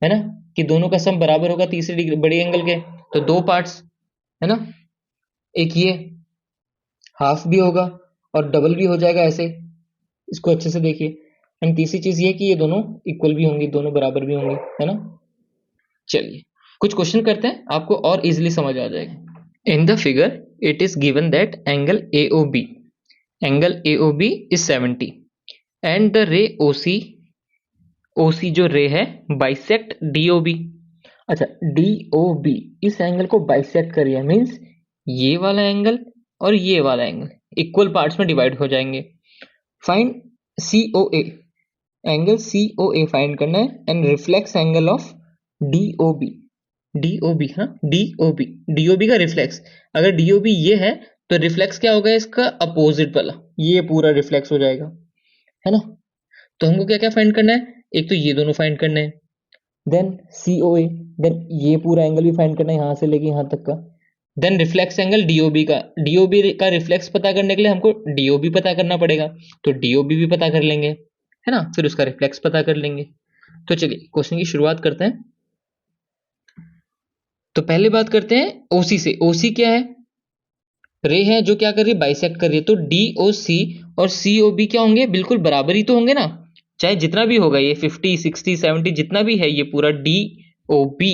है ना कि दोनों का सम बराबर होगा तीसरी डिग्री बड़ी एंगल के, तो 2 पार्ट्स, है ना। एक ये हाफ भी होगा और डबल भी हो जाएगा ऐसे, इसको अच्छे से देखिए। एंड तीसरी चीज ये कि ये दोनों इक्वल भी होंगी, दोनों बराबर भी होंगे, है ना। चलिए कुछ क्वेश्चन करते हैं, आपको और इजीली समझ आ जाएगा। In the figure it is given that angle AOB is 70 and the ray OC जो रे है बाइसेक्ट DOB। अच्छा DOB इस एंगल को बाइसेक्ट करिए, मींस ये वाला एंगल और ये वाला एंगल इक्वल पार्ट्स में डिवाइड हो जाएंगे। Find COA, angle COA find करना है, and reflex angle of DOB हाँ DOB का रिफ्लेक्स, अगर DOB ये है तो रिफ्लेक्स क्या होगा इसका अपोजिट वाला, ये पूरा रिफ्लेक्स हो जाएगा, है ना। तो हमको क्या क्या फाइंड करना है, एक तो ये दोनों फाइंड करने हैं, देन COA, देन ये पूरा एंगल भी फाइंड करना है यहां से लेके यहां तक का, देन रिफ्लेक्स एंगल DOB का रिफ्लेक्स पता करने के लिए हमको DOB पता करना पड़ेगा, तो DOB भी पता कर लेंगे, है ना, फिर उसका रिफ्लेक्स पता कर लेंगे। तो चलिए क्वेश्चन की शुरुआत करते हैं। तो पहले बात करते हैं OC से। OC क्या है, रे है जो क्या कर रही है, बाइसेक्ट कर रही है। तो DOC और COB क्या होंगे, बिल्कुल बराबर ही तो होंगे ना, चाहे जितना भी होगा ये 50 60 70 जितना भी है, ये पूरा DOB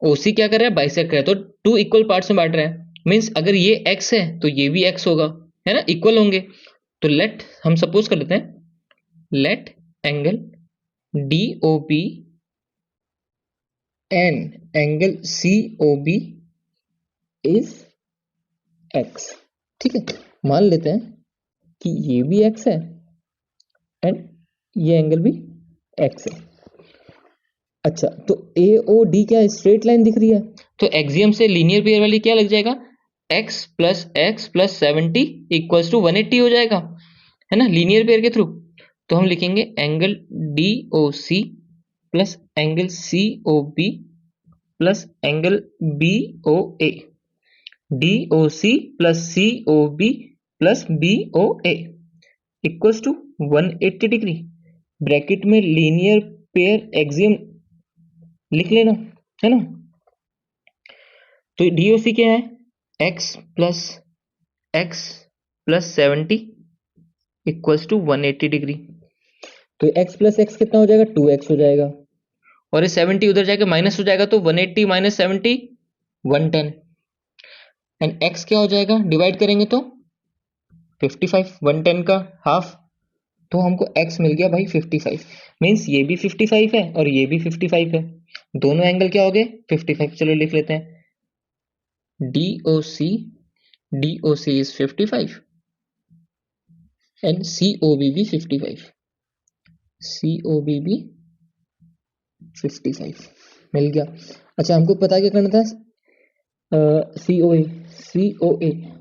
OC क्या कर रहा है, बाइसेक्ट कर रहा है, तो 2 इक्वल पार्ट्स में बांट रहा है, मीन्स अगर ये x है तो ये भी x होगा, है ना, इक्वल होंगे। तो लेट हम सपोज कर लेते हैं, let angle DOB and angle COB is x, ठीक है। मान लेते हैं कि ये भी x है एंड ये एंगल भी x है। अच्छा तो AOD क्या स्ट्रेट लाइन दिख रही है, तो एक्सियम से लीनियर पेयर वाली क्या लग जाएगा, x प्लस 70 इक्वल्स टू 180 हो जाएगा, है ना, लीनियर पेयर के थ्रू। तो हम लिखेंगे angle DOC plus angle COB plus angle BOA, DOC plus COB plus BOA equals to 180 degree. Bracket में लीनियर पेयर एक्सियम लिख लेना, है ना। तो DOC क्या है, x plus 70 equals to 180 degree. तो x प्लस एक्स कितना हो जाएगा, 2x हो जाएगा, और ये 70 उधर जाके माइनस हो जाएगा, तो 180 माइनस 70 110, एंड x क्या हो जाएगा, डिवाइड करेंगे तो 55, 110 का हाफ, तो हमको x मिल गया भाई 55। मीन्स ये भी 55 है और ये भी 55 है, दोनों एंगल क्या हो गए 55। चलो लिख लेते हैं, DOC is 55 and COB भी 55, COB भी 55 मिल गया। अच्छा हमको पता क्या करना था, COA,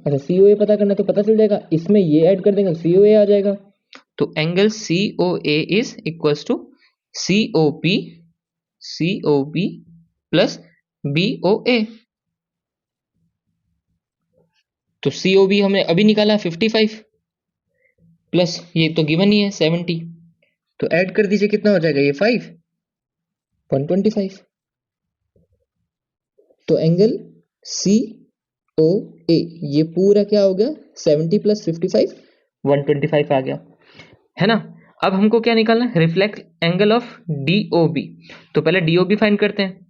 अच्छा COA पता करना, तो पता चल जाएगा, इसमें ये ऐड कर देंगे COA आ जाएगा। तो angle COA is equals to COB plus BOA। तो COB हमने अभी निकाला 55 प्लस ये तो गिवन ही है 70, तो ऐड कर दीजिए, कितना हो जाएगा ये 5, 125। तो एंगल COA ये पूरा क्या हो गया, 70 प्लस 55 125 आ गया, है ना। अब हमको क्या निकालना है, रिफ्लेक्ट एंगल ऑफ DOB। तो पहले DOB फाइंड करते हैं।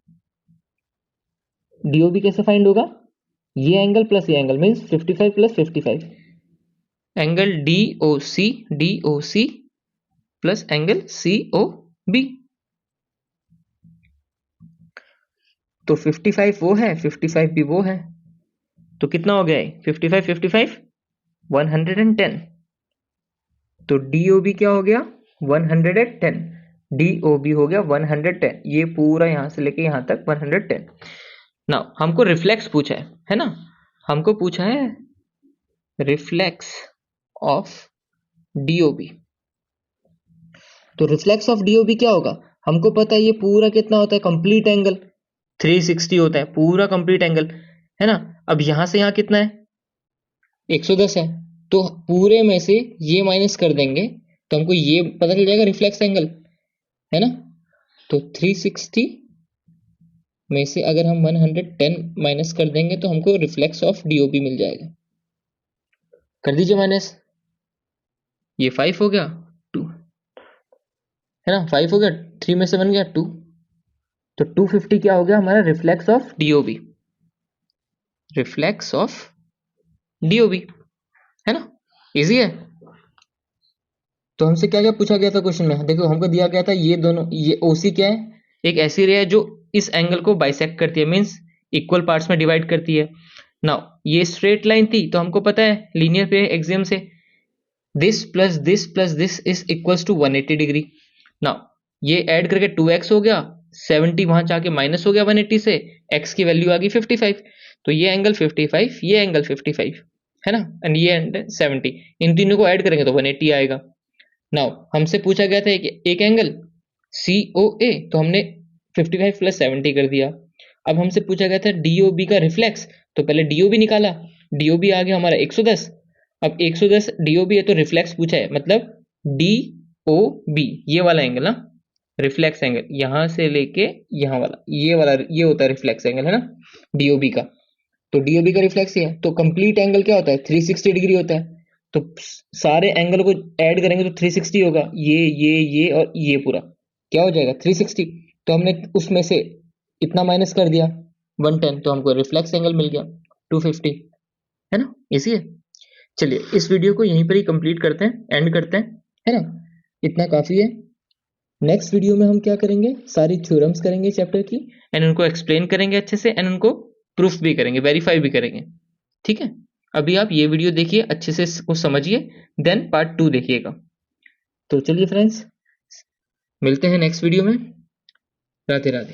DOB कैसे फाइंड होगा, ये एंगल प्लस ये angle, means 55 plus 55, angle DOC plus angle COB। तो 55 वो है, 55 भी वो है, तो कितना हो गया 55 55 110। तो DOB क्या हो गया 110, DOB हो गया 110, ये पूरा यहां से लेके यहां तक 110। नाउ हमको रिफ्लेक्स पूछा है ना, हमको पूछा है रिफ्लेक्स ऑफ DOB। तो रिफ्लेक्स ऑफ DOB क्या होगा, हमको पता है ये पूरा कितना होता है, कंप्लीट एंगल 360 होता है, पूरा कंप्लीट एंगल, है ना। अब यहां से यहां कितना है 110 है, तो पूरे में से ये माइनस कर देंगे तो हमको ये पता चल जाएगा रिफ्लेक्स एंगल, है ना। तो 360 में से अगर हम 110 माइनस कर देंगे तो हमको रिफ्लेक्स ऑफ DOB मिल जाएगा। कर दीजिए माइनस, ये 5 हो गया 2, है ना, 5 हो गया, 3 में से बन गया 2, तो 250 क्या हो गया हमारा reflex of DOB, reflex of DOB, है ना, इजी है। तो हमसे क्या क्या पूछा गया था क्वेश्चन में, देखो हमको दिया गया था ये दोनों, ये OC क्या है, एक ऐसी रे है जो इस एंगल को बाइसेक्ट करती है, मींस इक्वल पार्ट्स में डिवाइड करती है। नाउ ये स्ट्रेट लाइन थी, तो हमको पता है लीनियर पे एक्सियम से this plus this is equals to 180 degree. Now ये ऐड करके 2x हो गया, 70 वहां जाके माइनस हो गया 180 से, x की वैल्यू आ गई 55, तो ये एंगल 55, ये एंगल 55, है ना, एंड ये एंगल 70, इन तीनों को ऐड करेंगे तो 180 आएगा। नाउ हमसे पूछा गया था एक एंगल COA, तो हमने 55 प्लस 70 कर दिया। अब हमसे पूछा गया था DOB का रिफ्लेक्स, तो पहले DOB निकाला, DOB आ गया हमारा 110। अब 110 DOB है तो रिफ्लेक्स पूछा है, मतलब DOB ये वाला एंगल ना, रिफ्लेक्स एंगल यहां से लेके यहां वाला, ये वाला ये होता है रिफ्लेक्स एंगल, है ना DOB का। तो DOB का रिफ्लेक्स ही है, तो कंप्लीट एंगल क्या होता है 360 डिग्री होता है, तो सारे एंगल को ऐड करेंगे तो 360 होगा, ये और ये पूरा क्या हो जाएगा 360। तो हमने उसमें से इतना माइनस कर दिया 110, तो हमको रिफ्लेक्स एंगल मिल गया 250, है ना, इजी है। चलिए इस वीडियो को यहीं पर ही कंप्लीट करते हैं, एंड करते हैं, है ना, इतना काफी है। नेक्स्ट वीडियो में हम क्या करेंगे, सारी थ्योरम्स करेंगे चैप्टर की, एंड उनको एक्सप्लेन करेंगे अच्छे से, एंड उनको प्रूफ भी करेंगे, वेरीफाई भी करेंगे, ठीक है। अभी आप ये वीडियो देखिए, अच्छे से इसको समझिए, देन पार्ट 2 देखिएगा। तो चलिए फ्रेंड्स, मिलते हैं नेक्स्ट वीडियो में, राधे राधे।